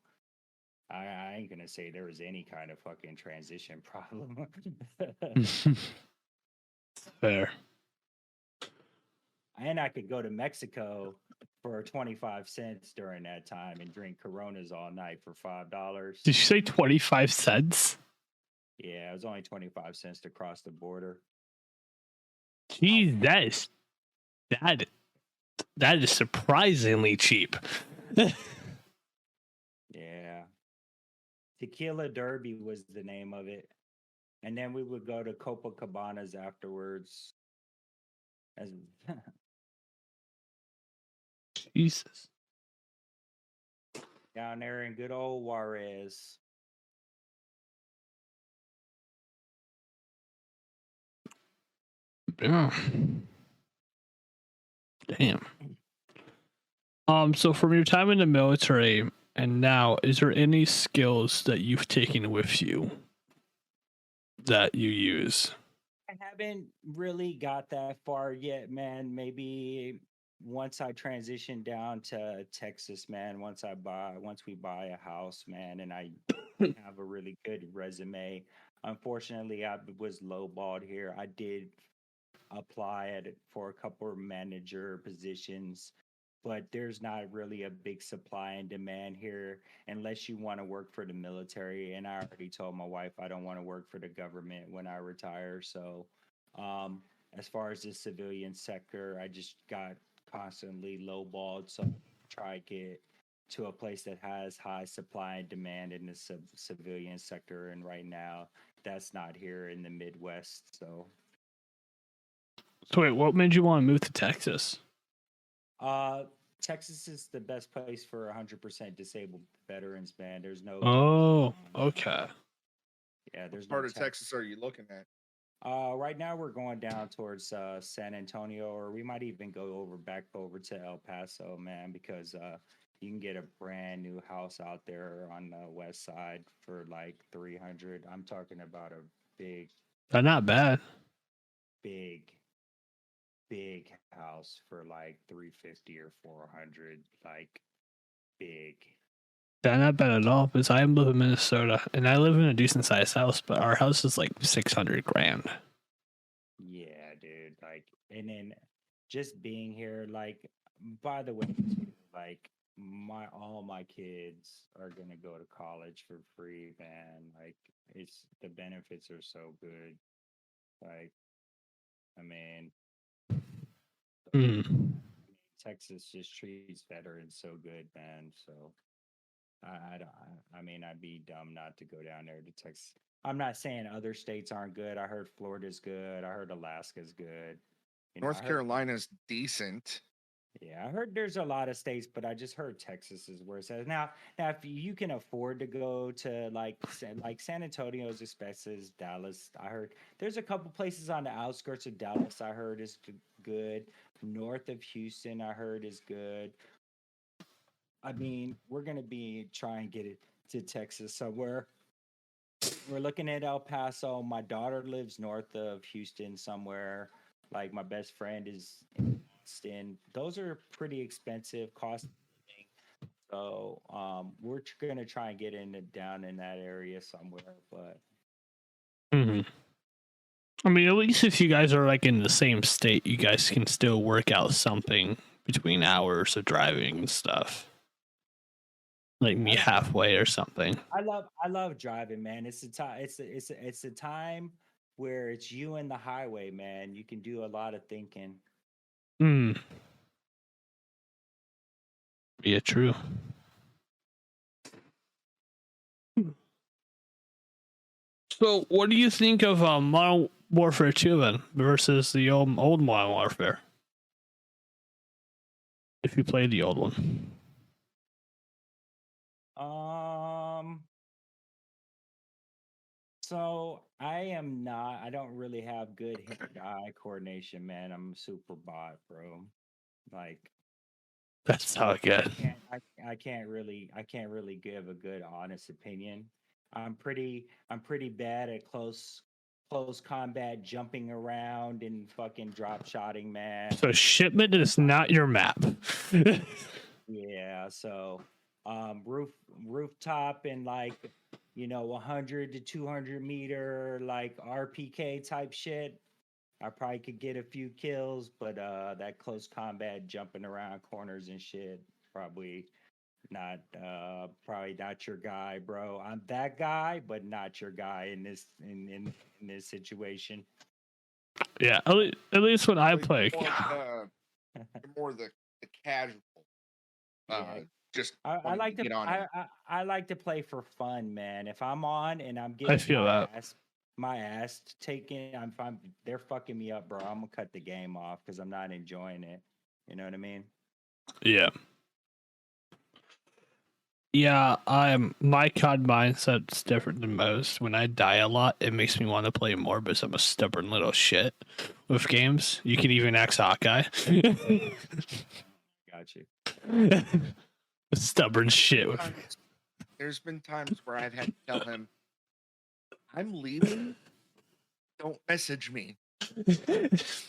I ain't gonna say there was any kind of fucking transition problem. Fair. And I could go to Mexico for 25 cents during that time and drink Coronas all night for $5. Did you say 25 cents? Yeah, it was only 25 cents to cross the border. Jeez, that is surprisingly cheap. Yeah. Tequila Derby was the name of it. And then we would go to Copacabanas afterwards. As Jesus. down there in good old Juarez. Yeah. Damn. So from your time in the military and now, is there any skills that you've taken with you that you use? I haven't really got that far yet, man. Maybe once I transition down to Texas, man, once we buy a house, man, and I have a really good resume. Unfortunately, I was lowballed here. I did apply for a couple of manager positions, but there's not really a big supply and demand here unless you want to work for the military. And I already told my wife I don't want to work for the government when I retire. So, as far as the civilian sector, I just got constantly lowballed. So, try to get to a place that has high supply and demand in the civilian sector. And right now, that's not here in the Midwest. So, So wait, what made you want to move to Texas? Texas is the best place for 100% disabled veterans, man. There's no. Oh, okay. Yeah, there's What part no of Texas are you looking at? Right now we're going down towards San Antonio, or we might even go back over to El Paso, man, because you can get a brand new house out there on the west side for like 300. I'm talking about a big, That's not bad. big, big house for like 350 or 400, like big. That's not bad at all, because I live in Minnesota and I live in a decent sized house, but our house is like 600 grand. Yeah, dude. Like, and then just being here, like, by the way, like all my kids are gonna go to college for free, man. Like, the benefits are so good. Like, I mean, Texas just treats veterans so good, man. So I mean, I'd be dumb not to go down there to Texas. I'm not saying other states aren't good. I heard Florida's good. I heard Alaska's good. North Carolina's decent. Yeah, I heard there's a lot of states, but I just heard Texas is where it says now. Now, if you can afford to go to like San Antonio's expenses, Dallas. I heard there's a couple places on the outskirts of Dallas. I heard is good. North of Houston, I heard is good. I mean, we're gonna be trying to get it to Texas somewhere. We're looking at El Paso. My daughter lives north of Houston somewhere. Like my best friend is in Austin. Those are pretty expensive, cost. So we're gonna try and get down in that area somewhere. But I mean, at least if you guys are like in the same state, you guys can still work out something between hours of driving and stuff. Like meet halfway or something. I love driving, man. It's a time. It's a time where it's you and the highway, man. You can do a lot of thinking. Yeah, true. So, what do you think of Warfare 2 then versus the old Modern Warfare? If you played the old one. So I don't really have good hand-eye coordination, man. I'm a super bot, bro. Like That's how good. I can't really give a good honest opinion. I'm pretty bad at close combat, jumping around and fucking drop shotting, man. So shipment is not your map. Yeah, so rooftop and like 100 to 200 meter like RPK type shit. I probably could get a few kills, but that close combat jumping around corners and shit probably not your guy, bro. I'm that guy, but not your guy in this situation. Yeah, at least when I So play. you're more the casual. Yeah. Just I wanting like to get on it. I like to play for fun, man. If I'm on and I'm I getting feel that. my ass taken, they're fucking me up, bro. I'm gonna cut the game off because I'm not enjoying it. You know what I mean? Yeah. Yeah, my COD mindset's different than most. When I die a lot, it makes me want to play more because I'm a stubborn little shit with games. You can even ask Hawkeye. Got you. Stubborn shit. There's been times where I've had to tell him, I'm leaving. Don't message me.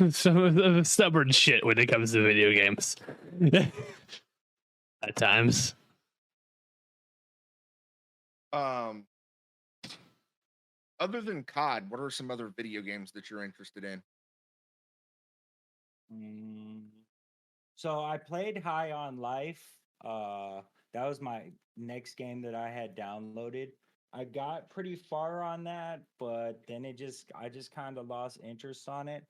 Some stubborn shit when it comes to video games. At times. Other than COD, what are some other video games that you're interested in? So I played High on Life. That was my next game that I had downloaded. I got pretty far on that, but then I just kind of lost interest on it.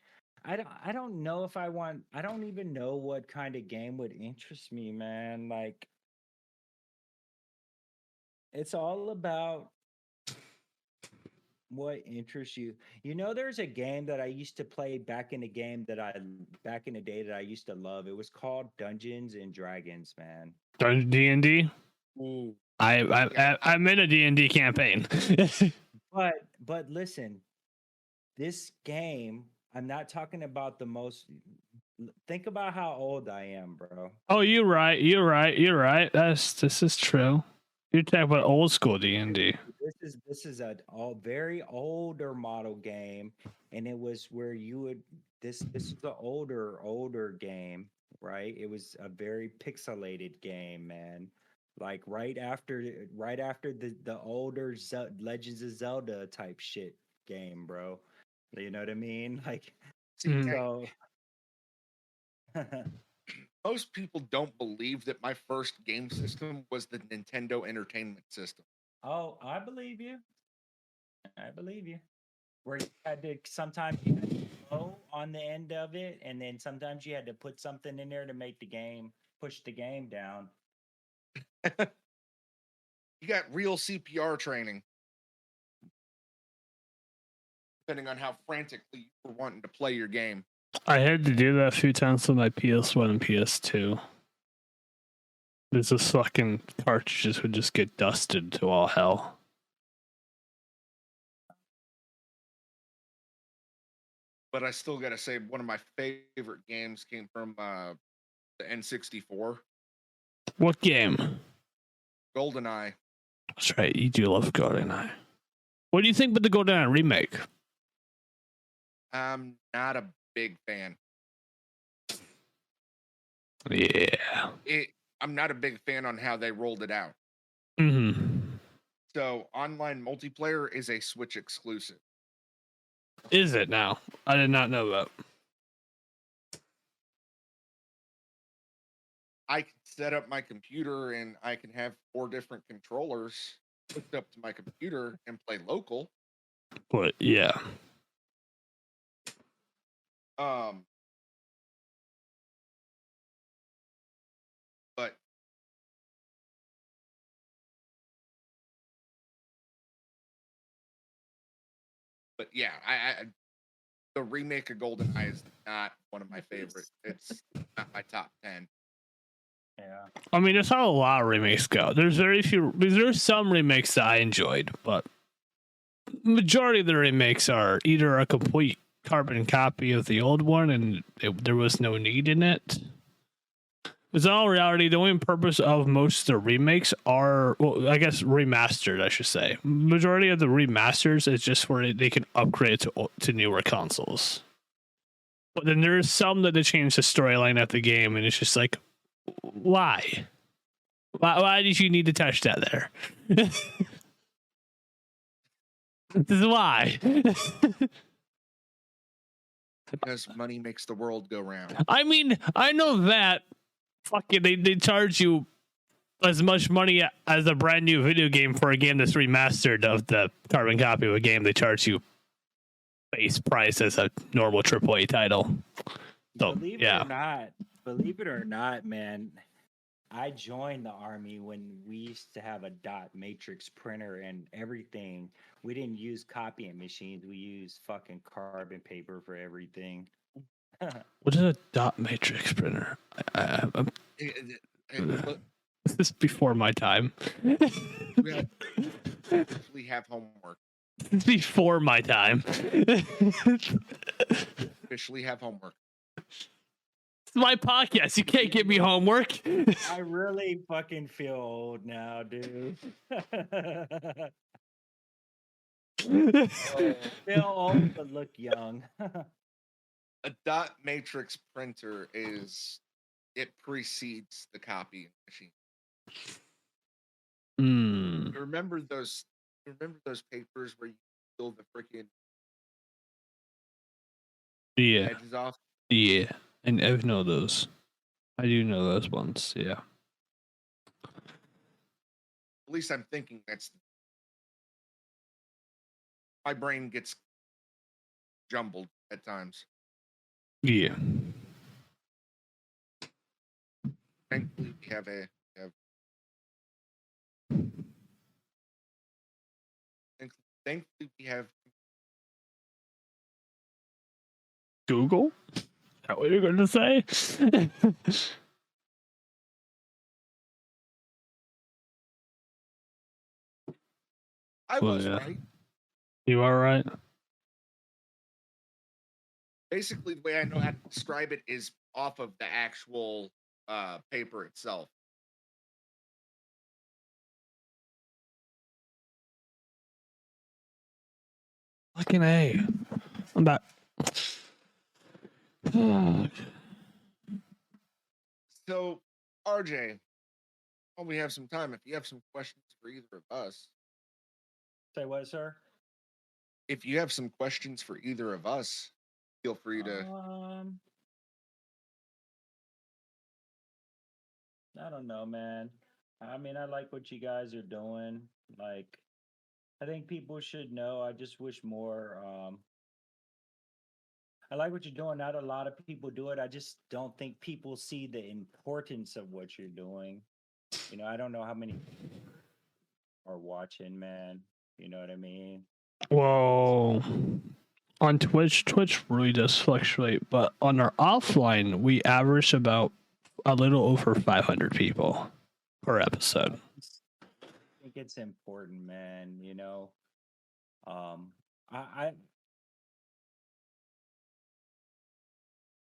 I don't know if I don't even know what kind of game would interest me, man. Like it's all about what interests you. There's a game that I used to play back in the day that I used to love. It was called Dungeons and Dragons, man. D&D? Ooh. I'm in a D&D campaign. But listen, this game, I'm not talking about the most. Think about how old I am, bro. Oh, you're right. This is true. You're talking about old school D&D. This is a very older model game, and it was where you would this is the older game, right? It was a very pixelated game, man. Like right after the older Legends of Zelda type shit game, bro. You know what I mean? Like so. Most people don't believe that my first game system was the Nintendo Entertainment System. Oh, I believe you. I believe you. Where you had to sometimes you had to blow on the end of it, and then sometimes you had to put something in there to make the game push the game down. You got real CPR training, depending on how frantically you were wanting to play your game. I had to do that a few times with my PS1 and PS2. There's this fucking cartridges would just get dusted to all hell. But I still got to say, one of my favorite games came from the N64. What game? GoldenEye. That's right, you do love GoldenEye. What do you think about the GoldenEye remake? I'm not a big fan. Yeah. I'm not a big fan on how they rolled it out. Mm-hmm. So online multiplayer is a Switch exclusive. Is it now? I did not know that. I can set up my computer and I can have 4 different controllers hooked up to my computer and play local. But yeah. But yeah, the remake of GoldenEye is not one of my favorites. It's not my top 10. Yeah. I mean, that's how a lot of remakes go. There's very few. There's some remakes that I enjoyed, but majority of the remakes are either a complete carbon copy of the old one, and there was no need in it. Because in all reality, the only purpose of most of the remakes are, well, I guess remastered, I should say. Majority of the remasters is just where they can upgrade to newer consoles. But then there's some that they change the storyline of the game, and it's just like, why? Why did you need to touch that there? This is why. Because money makes the world go round. I mean, I know that. Fucking, they charge you as much money as a brand new video game for a game that's remastered of the carbon copy of a game. They charge you base price as a normal AAA title. So, Believe it or not, man, I joined the Army when we used to have a dot matrix printer and everything. We didn't use copying machines. We used fucking carbon paper for everything. What is a dot matrix printer? Look, This is before my time. we have homework. This is before my time. Officially have homework. It's my podcast. You can't give me homework. I really fucking feel old now, dude. Feel old but look young. A dot matrix printer it precedes the copying machine. Mm, You remember those papers where you peel the freaking yeah, edges off? yeah. And I know those. I do know those ones. Yeah. At least I'm thinking that's my brain gets jumbled at times. Yeah. Thankfully, we have thankfully we have Google? Is that what you're going to say? I Well, was yeah. right. You are right. Basically, the way I know how to describe it is off of the actual paper itself. Fucking A. I'm back. So, RJ, while we have some time, if you have some questions for either of us, Say what, sir? if you have some questions for either of us, feel free to. I don't know, man. I mean, I like what you guys are doing. Like, I think people should know. I just wish more. I like what you're doing. Not a lot of people do it. I just don't think people see the importance of what you're doing. You know, I don't know how many are watching, man. You know what I mean? Well, on Twitch really does fluctuate, but on our offline, we average about a little over 500 people per episode. I think it's important, man. You know,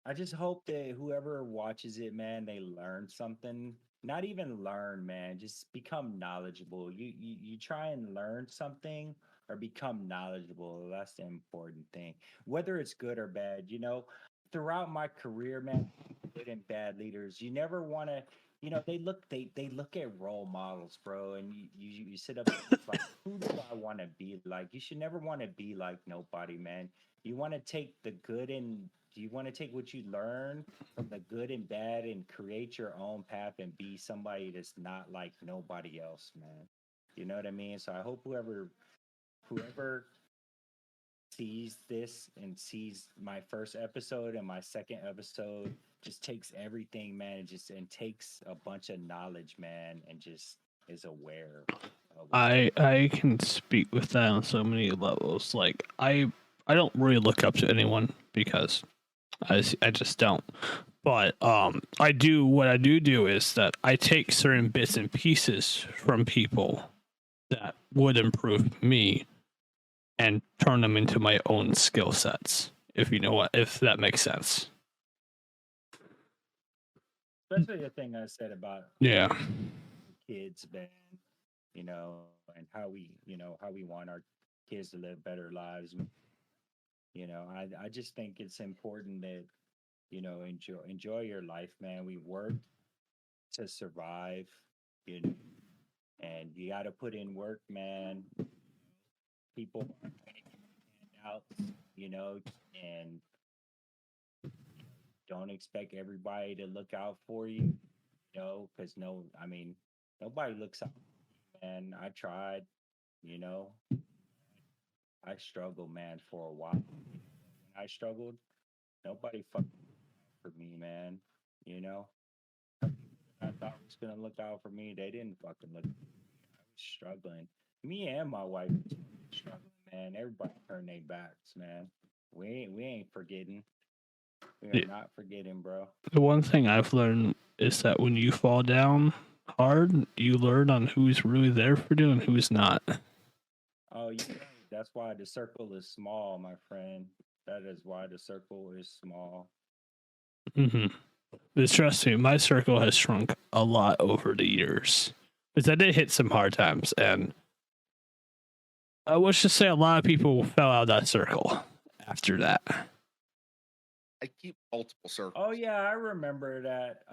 I just hope that whoever watches it, man, they learn something. Not even learn, man, just become knowledgeable. You try and learn something or become knowledgeable. That's the important thing. Whether it's good or bad, you know, throughout my career, man, good and bad leaders, you never want to, you know, they look at role models, bro, and you sit up and it's like, who do I want to be like? You should never want to be like nobody, man. You want to take the good and you want to take what you learn from the good and bad and create your own path and be somebody that's not like nobody else, man. You know what I mean? So I hope whoever sees this and sees my first episode and my second episode just takes everything, man, and takes a bunch of knowledge, man, and just is aware of I can speak with that on so many levels. Like I I don't really look up to anyone because I just don't. But I do, what I do is that I take certain bits and pieces from people that would improve me and turn them into my own skill sets. If you know what, if that makes sense. Especially the thing I said about Yeah. kids, man. You know, and how we, how we want our kids to live better lives. You know, I just think it's important that, enjoy your life, man. We work to survive, you know, and you got to put in work, man. People aren't out, you know, and don't expect everybody to look out for you, because nobody looks out, man. I tried, you know, I struggled, man, for a while. When I struggled, nobody fucking for me, man. You know, I thought was gonna look out for me. They didn't fucking look. I was struggling. Me and my wife was struggling, man. Everybody turned their backs, man. We ain't forgetting. We are Yeah. not forgetting, bro. The one thing I've learned is that when you fall down hard, you learn on who's really there for you and who's not. Oh, yeah. That's why the circle is small, my friend. That is why the circle is small. Mm-hmm. But trust me, my circle has shrunk a lot over the years. Because I did hit some hard times, and I would just say a lot of people fell out of that circle after that. I keep multiple circles. Oh yeah, I remember that.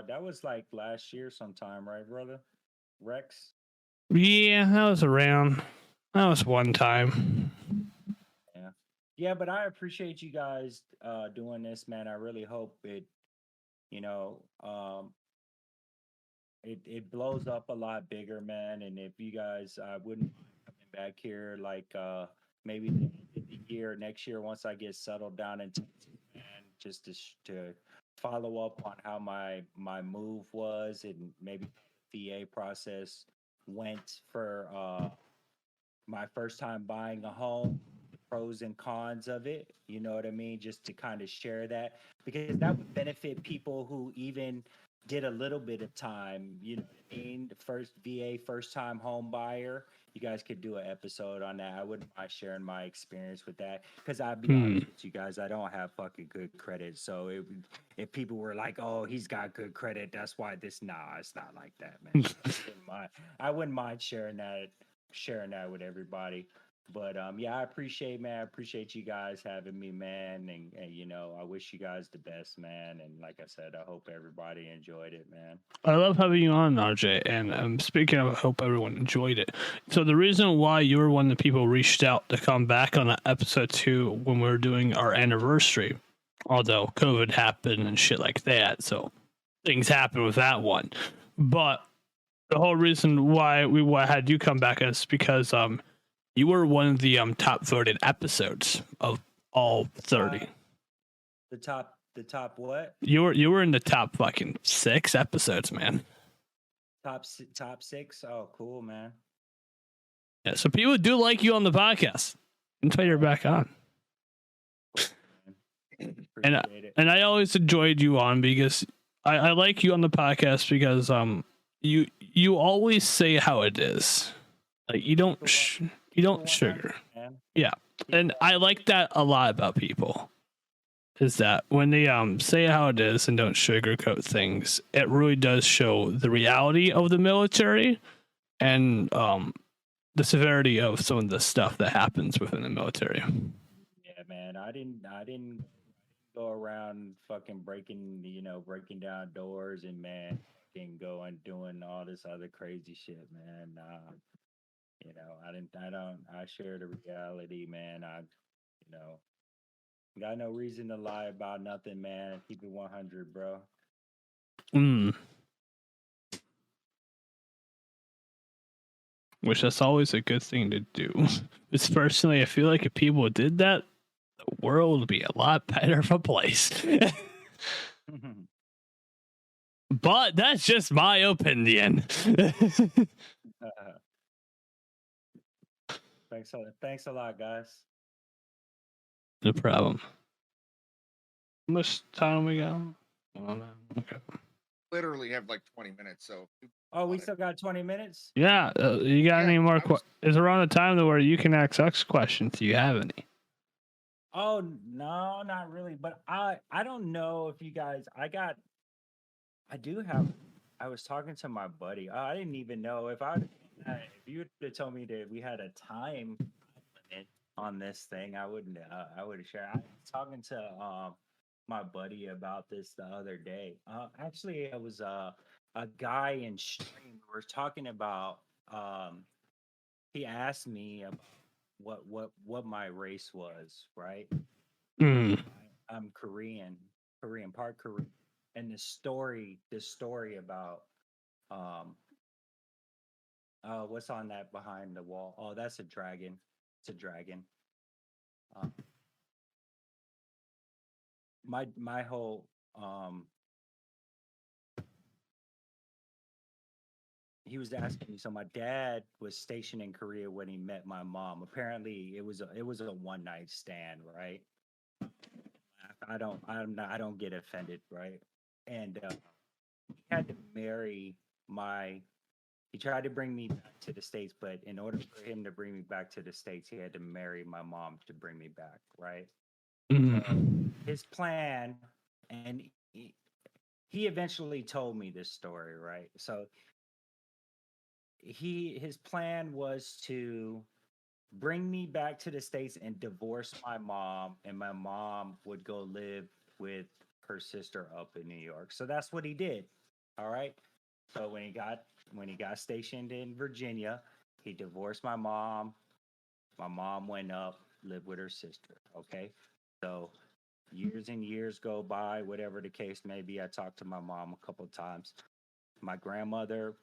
That was like last year sometime, right, brother? Rex? Yeah, that was around. That was one time. Yeah. Yeah, but I appreciate you guys doing this, man. I really hope it, you know, it blows up a lot bigger, man. And if you guys wouldn't mind coming back here like maybe the end of the year, next year, once I get settled down in Texas, man, just to follow up on how my move was and maybe the VA process went for my first time buying a home, pros and cons of it. You know what I mean? Just to kind of share that because that would benefit people who even did a little bit of time. You know what I mean? The first VA, first time home buyer. You guys could do an episode on that. I wouldn't mind sharing my experience with that because I'll be honest with you guys, I don't have fucking good credit. So if people were like, "Oh, he's got good credit," that's why this. Nah, it's not like that, man. I wouldn't mind sharing that with everybody. But yeah, I appreciate you guys having me, man. And I wish you guys the best, man. And like I said, I hope everybody enjoyed it, man. I love having you on, RJ. And speaking of, I hope everyone enjoyed it. So the reason why you were one of the people reached out to come back on episode 2 when we were doing our anniversary, although COVID happened and shit like that, so things happened with that one. But the whole reason why we had you come back is because you were one of the top voted episodes of all 30. The top what? You were in the top fucking 6 episodes, man. Top 6? Oh, cool, man. Yeah, so people do like you on the podcast until you're back on. And I always enjoyed you on because I like you on the podcast because you always say how it is. Like you don't sugar. Yeah. And I like that a lot about people. Is that when they say how it is and don't sugarcoat things, it really does show the reality of the military and the severity of some of the stuff that happens within the military. Yeah, man. I didn't go around fucking breaking down doors and man fucking going doing all this other crazy shit, man. I share the reality, man. Got no reason to lie about nothing, man. Keep it 100, bro. Which that's always a good thing to do. Because personally, I feel like if people did that, the world would be a lot better of a place. But that's just my opinion. Thanks a lot, guys. No problem. How much time we got? Okay. Literally have like 20 minutes. So Oh, we still got 20 minutes? Yeah, you got Yeah, any more? I was- Is around the time to where you can ask us questions? Do you have any? Oh, no, not really. But I don't know if you guys, I do have, I was talking to my buddy. I didn't even know if you would have told me that we had a time limit on this thing, I would have shared. I was talking to my buddy about this the other day. Actually, it was a guy in stream. We were talking about. He asked me about what my race was, right? Mm. I'm Korean, part Korean, and the story about um what's on that behind the wall? Oh, that's a dragon. It's a dragon. Um, my whole he was asking me. So my dad was stationed in Korea when he met my mom. Apparently, it was a one night stand, right? I don't get offended, right? And he had to marry my. He tried to bring me back to the states, but in order for him to bring me back to the states, he had to marry my mom to bring me back, right? Mm. His plan, and he eventually told me this story, right? So his plan was to bring me back to the states and divorce my mom, and my mom would go live with her sister up in New York. So that's what he did. All right. So when he got stationed in Virginia, he divorced my mom. My mom went up, lived with her sister. Okay. So years and years go by, whatever the case may be. I talked to my mom a couple of times. My grandmother,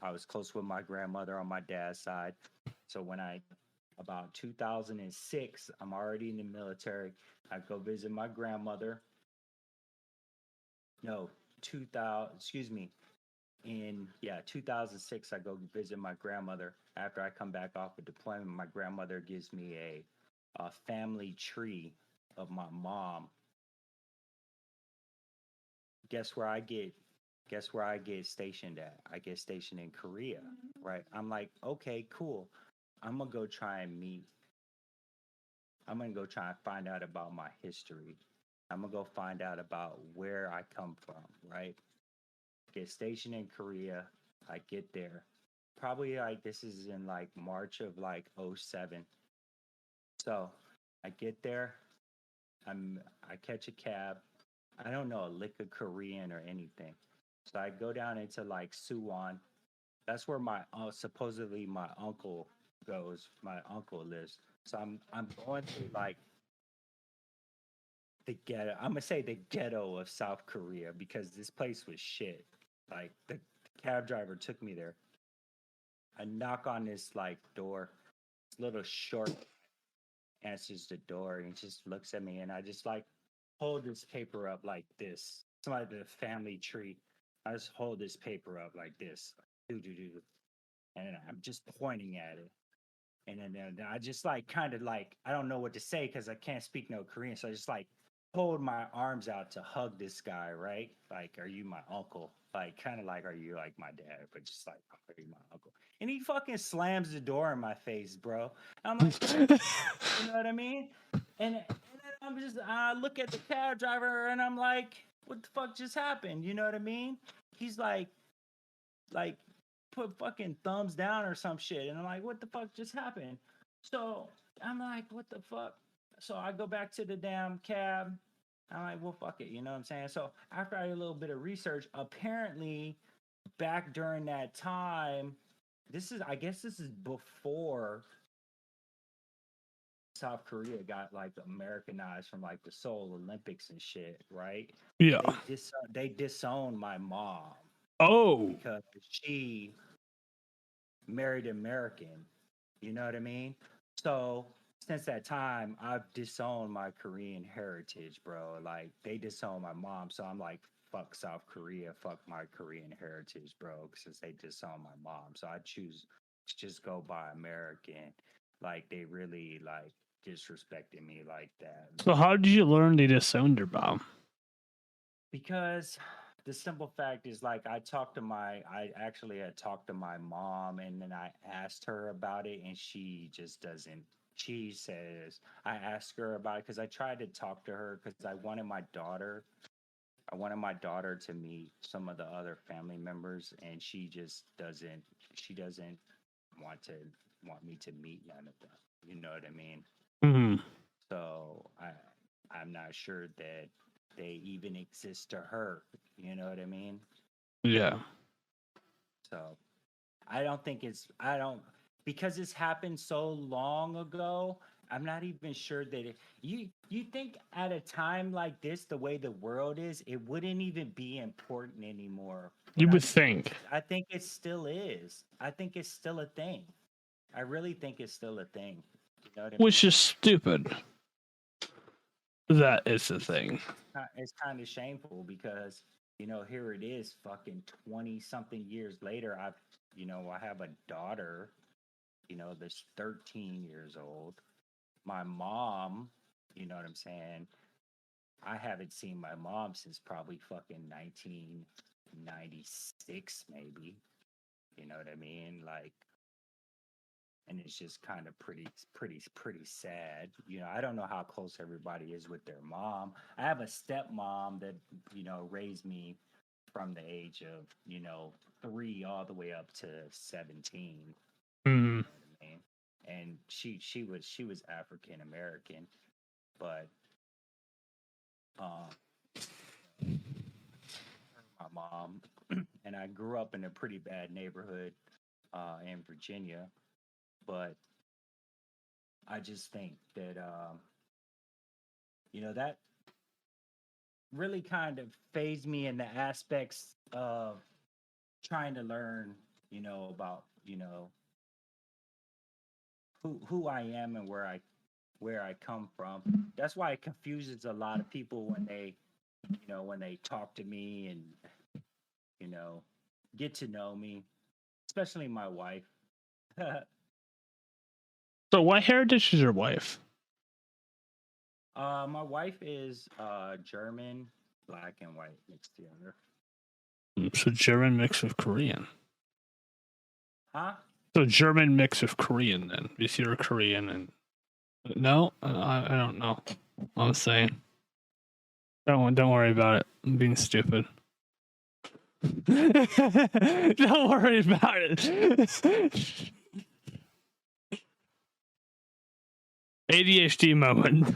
I was close with my grandmother on my dad's side. So about 2006, I'm already in the military. I go visit my grandmother. No, 2000, excuse me. In 2006, I go visit my grandmother. After I come back off of deployment, my grandmother gives me a family tree of my mom. Guess where I get guess where I get stationed at? I get stationed in Korea, right? I'm like, okay, cool. I'm gonna go try and meet. I'm gonna go try and find out about my history. I'm gonna go find out about where I come from, right? Get stationed in Korea. I get there. Probably like this is in like March of like '07. So I get there. I catch a cab. I don't know a lick of Korean or anything. So I go down into like Suwon. That's where my supposedly my uncle goes. My uncle lives. So I'm going to like the ghetto. I'm gonna say the ghetto of South Korea because this place was shit. Like the cab driver took me there. I knock on this like door. This little short answers the door and just looks at me, and I just like hold this paper up like this. Somebody did a family tree. I just hold this paper up like this. Do do do. And then I'm just pointing at it. And then I just like kind of like I don't know what to say because I can't speak no Korean. So I just like hold my arms out to hug this guy, right? Like, are you my uncle? Like, kind of like, are you like my dad? But just like, are you my uncle? And he fucking slams the door in my face, bro. I'm like, you know what I mean? And then I look at the cab driver and I'm like, what the fuck just happened? You know what I mean? He's like put fucking thumbs down or some shit. And I'm like, what the fuck just happened? So I'm like, what the fuck? So I go back to the damn cab. I'm like, well, fuck it. You know what I'm saying? So after I did a little bit of research, apparently back during that time, I guess this is before South Korea got like Americanized from like the Seoul Olympics and shit, right? Yeah. They disowned my mom Oh. because she married American. You know what I mean? So since that time, I've disowned my Korean heritage, bro. Like they disowned my mom, so I'm like, fuck South Korea, fuck my Korean heritage, bro. Since they disowned my mom, so I choose to just go by American. Like they really like disrespecting me like that. So how did you learn they disowned your bomb? Because the simple fact is, like, I actually had talked to my mom, and then I asked her about it, and she just doesn't. She says, I asked her about it because I tried to talk to her because I wanted my daughter. I wanted my daughter to meet some of the other family members, and she just doesn't. She doesn't want me to meet none of them. You know what I mean? Hmm. So I'm not sure that they even exist to her. You know what I mean? Yeah. So I don't because it's happened so long ago. I'm not even sure that you think at a time like this, the way the world is, it wouldn't even be important anymore. You But would think. I think it still is. I think it's still a thing. I really think it's still a thing. You know what I mean? Which is stupid. That is the thing. It's kind of shameful because here it is, fucking 20 something years later. I have a daughter, that's 13 years old. My mom, you know what I'm saying? I haven't seen my mom since probably fucking 1996, maybe. You know what I mean? Like, and it's just kind of pretty sad. I don't know how close everybody is with their mom. I have a stepmom that raised me from the age of 3 all the way up to 17. Mm. You know what I mean? And she was African American, but my mom and I grew up in a pretty bad neighborhood in Virginia, but I just think that that really kind of phased me in the aspects of trying to learn, about who I am and where I come from. That's why it confuses a lot of people when they talk to me and get to know me, especially my wife. So what heritage is your wife? My wife is German, black and white mixed together. So German mixed with Korean. Huh? So German mix with Korean then. Because you're Korean and no, I don't know. I'm saying. Don't worry about it. I'm being stupid. Don't worry about it. ADHD moment.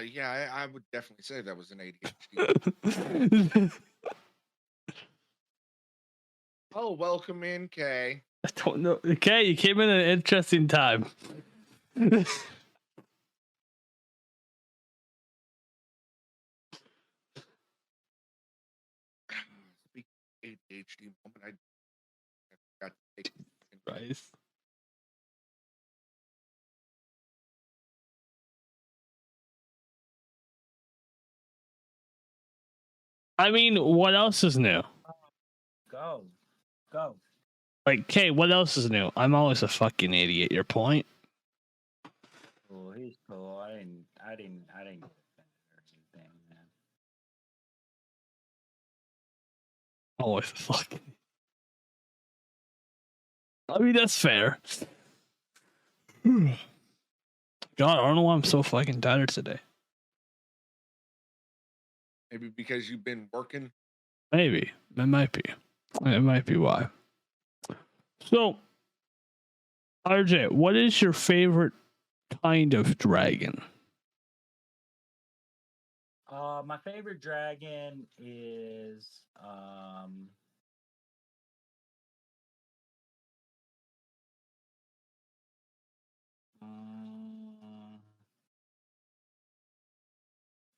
Yeah, I would definitely say that was an ADHD. Oh, welcome in, Kay. I don't know. Okay, you came in at an interesting time. Speaking of ADHD moment, I forgot to take. Right. I mean, what else is new? Go. Like, Kay, what else is new? I'm always a fucking idiot. Your point? Cool. He's cool. I didn't get offended or anything, man. Always a fucking. I mean, that's fair. God, I don't know why I'm so fucking tired today. Maybe because you've been working. Maybe. It might be. It might be why. So, RJ, what is your favorite kind of dragon? My favorite dragon is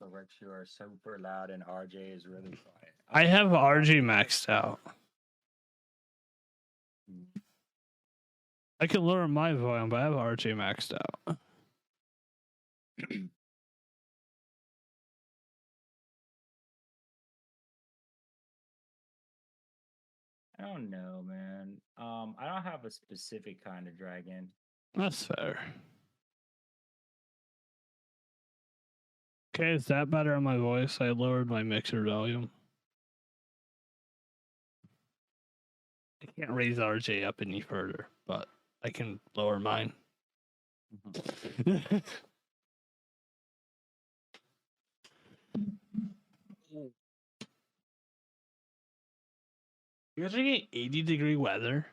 so Rex, you are super loud and RJ is really quiet. I have RJ maxed out. I can lower my volume, but I have RJ maxed out. don't know, man. I don't have a specific kind of dragon. That's fair. Okay, is that better on my voice? I lowered my mixer volume. I can't raise RJ up any further, but I can lower mine. You're getting 80-degree weather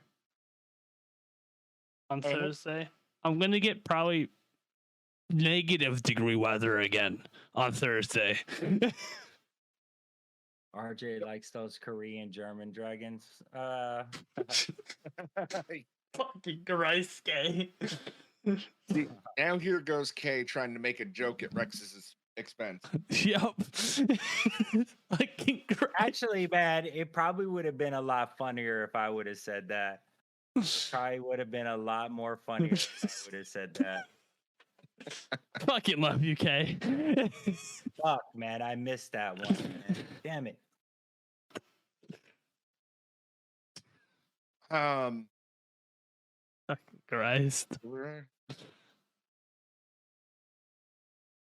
on Thursday. I'm gonna get probably negative degree weather again on Thursday. RJ likes those Korean German dragons. Fucking Christ, gay. See, now here goes Kay trying to make a joke at Rex's expense. Yep. Fucking Christ. Actually, man, it probably would have been a lot funnier if I would have said that. Probably would have been a lot more funnier if I would have said that. Fucking love you, Kay. Fuck, man, I missed that one. Man. Damn it. Fucking Christ.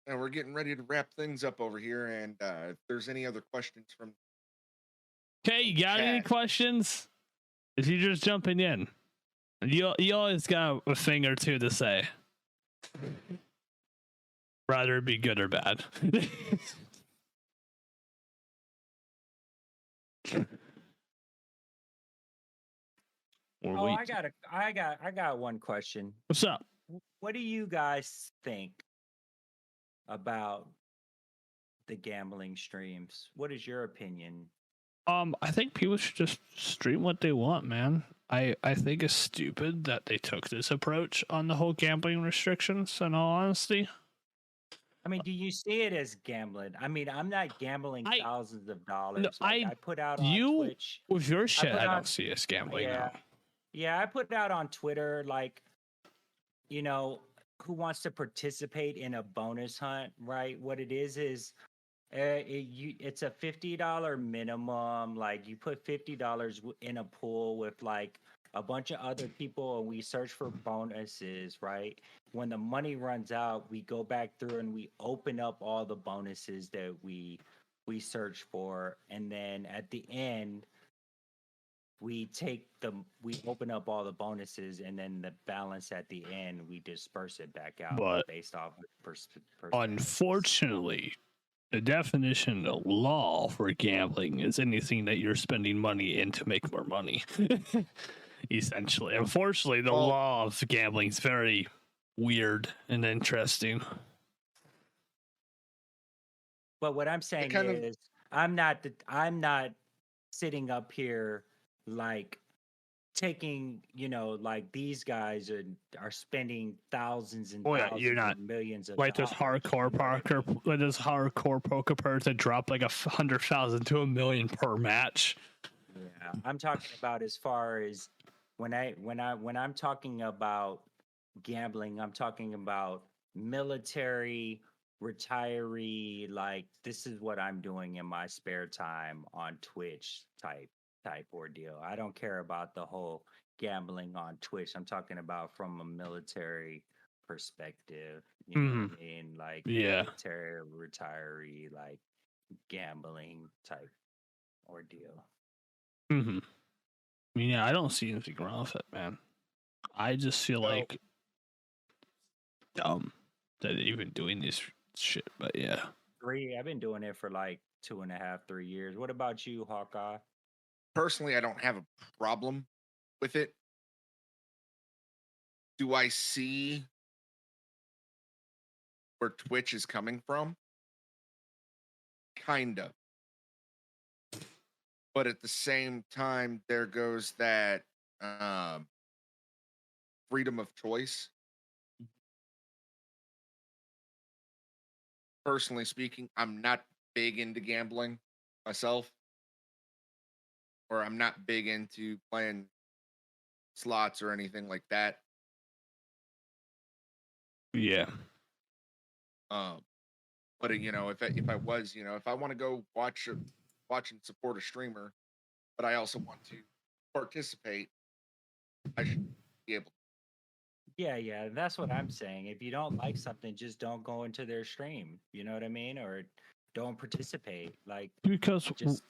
And we're getting ready to wrap things up over here. And if there's any other questions from Okay, you got any chat. questions? Is he just jumping in? You always got a thing or two to say. Rather it be good or bad. Oh, I got one question. What's up? What do you guys think about the gambling streams? What is your opinion? I think people should just stream what they want, man. I think it's stupid that they took this approach on the whole gambling restrictions, in all honesty. I mean, do you see it as gambling? I mean, I'm not gambling thousands of dollars. No, I put out on you Twitch. with your shit, I put don't on- see us gambling Yeah. now. Yeah, I put out on Twitter, like, you know, who wants to participate in a bonus hunt, right? What it is it's a $50 minimum. Like, you put $50 in a pool with like a bunch of other people, and we search for bonuses, right? When the money runs out, we go back through and we open up all the bonuses that we search for, and then at the end we open up all the bonuses, and then the balance at the end we disperse it back out But based off of unfortunately, the definition of law for gambling is anything that you're spending money in to make more money. Essentially. Unfortunately, the law of gambling is very weird and interesting. But what I'm saying is, I'm not sitting up here like taking, like these guys are spending thousands and thousands of millions of like dollars. this hardcore poker players that drop like 100,000 to $1 million per match. Yeah, I'm talking about as far as when I'm talking about gambling, I'm talking about military, retiree, like this is what I'm doing in my spare time on Twitch type ordeal. I don't care about the whole gambling on Twitch. I'm talking about from a military perspective. You know what I mean? Like military, retiree, like gambling type ordeal. Mm-hmm. I mean, yeah, I don't see anything wrong with it, man. I just feel like dumb that they're even doing this shit, but yeah. I've been doing it for like 2.5, 3 years. What about you, Hawkeye? Personally, I don't have a problem with it. Do I see where Twitch is coming from? Kind of. But at the same time, there goes that freedom of choice. Personally speaking, I'm not big into gambling myself. Or I'm not big into playing slots or anything like that. Yeah. But if I was, if I want to go watch and support a streamer, but I also want to participate, I should be able. Yeah, that's what I'm saying. If you don't like something, just don't go into their stream. You know what I mean? Or don't participate. Like, Because just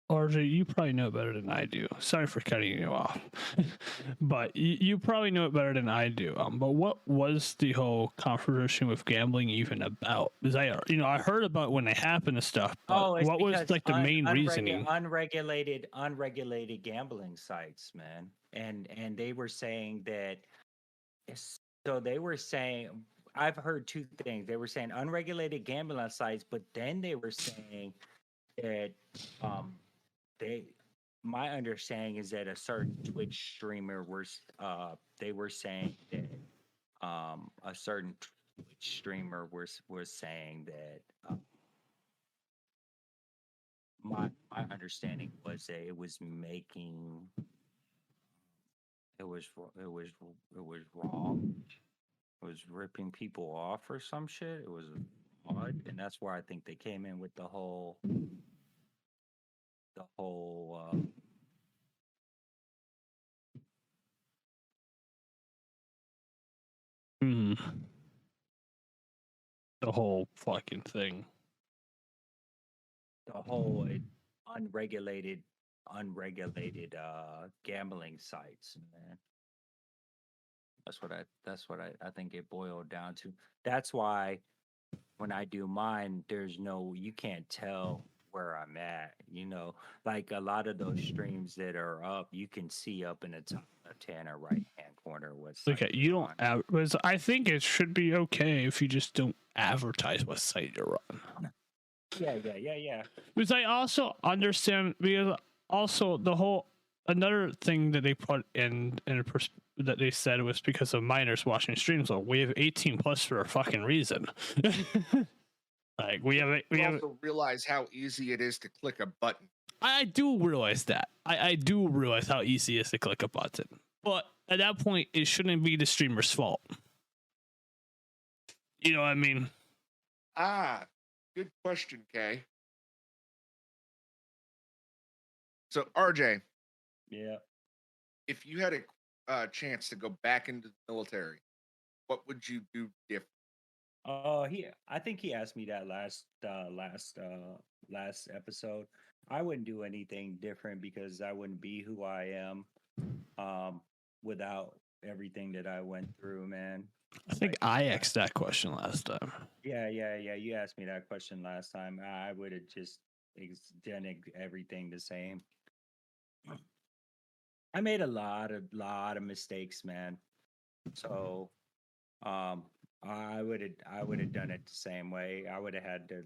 RJ, you probably know better than I do. Sorry for cutting you off, but you probably know it better than I do. But what was the whole controversy with gambling even about? Because I heard about when it happened and stuff. But it's what was because like the main reasoning? unregulated gambling sites, man. And they were saying that. So they were saying, I've heard two things. They were saying unregulated gambling sites, but then they were saying that they my understanding is that a certain Twitch streamer was they were saying that a certain Twitch streamer was saying that my understanding was that it was making it was it was it was wrong. It was ripping people off or some shit. It was odd, and that's where I think they came in with the whole The whole fucking thing. the whole unregulated gambling sites, man. That's what I think it boiled down to. That's why when I do mine, you can't tell where I'm at. Like a lot of those streams that are up, you can see up in the top left hand or right hand corner what's Okay, you don't. Because I think it should be okay if you just don't advertise what site you're on. Yeah. Because I also understand, because also the whole another thing that they put in that they said was because of minors watching streams. So we have 18 plus for a fucking reason. Like we also realize how easy it is to click a button. I do realize that. I do realize how easy it is to click a button. But at that point, it shouldn't be the streamer's fault. You know what I mean? Good question, Kay. So, RJ. Yeah. If you had a chance to go back into the military, what would you do different? I think he asked me that last episode. I wouldn't do anything different because I wouldn't be who I am without everything that I went through, man. I think I asked that question last time. Yeah. You asked me that question last time. I would have just done everything the same. I made a lot of mistakes, man. So, I would have done it the same way. I would have had to.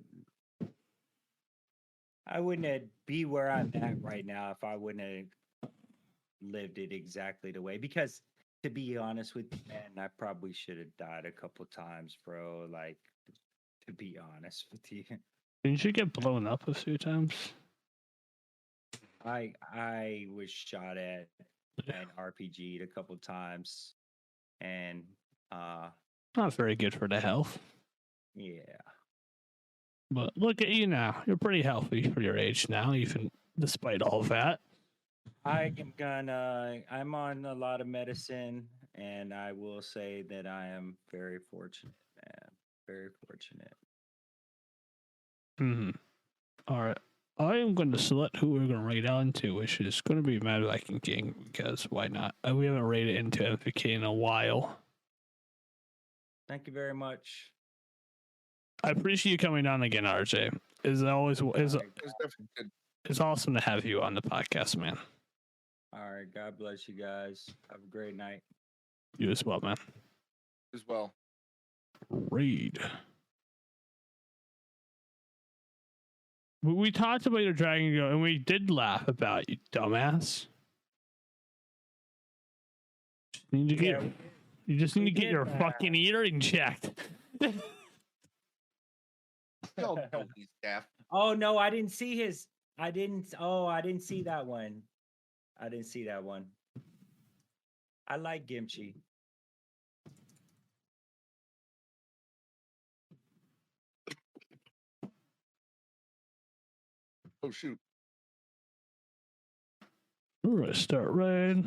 I wouldn't be where I'm at right now if I wouldn't have lived it exactly the way. Because to be honest with you, man, I probably should have died a couple times, bro. Like, to be honest with you, didn't you get blown up a few times? I was shot at and RPG'd a couple times, and not very good for the health. Yeah. But look at you now. You're pretty healthy for your age now, even despite all of that. I'm on a lot of medicine, and I will say that I am very fortunate, man. Very fortunate. All right. I am going to select who we're going to raid on to, which is going to be Mad Viking King, because why not? We haven't raided into MVK in a while. Thank you very much. I appreciate you coming on again, RJ. It's awesome to have you on the podcast, man. All right. God bless you guys. Have a great night. You as well, man. As well. Raid. We talked about your Dragon Go, and we did laugh about you, dumbass. You just need to get your fucking earring checked. Oh no, I didn't see his. I didn't see that one. I didn't see that one. I like Gimchi. Oh shoot. Restart raid.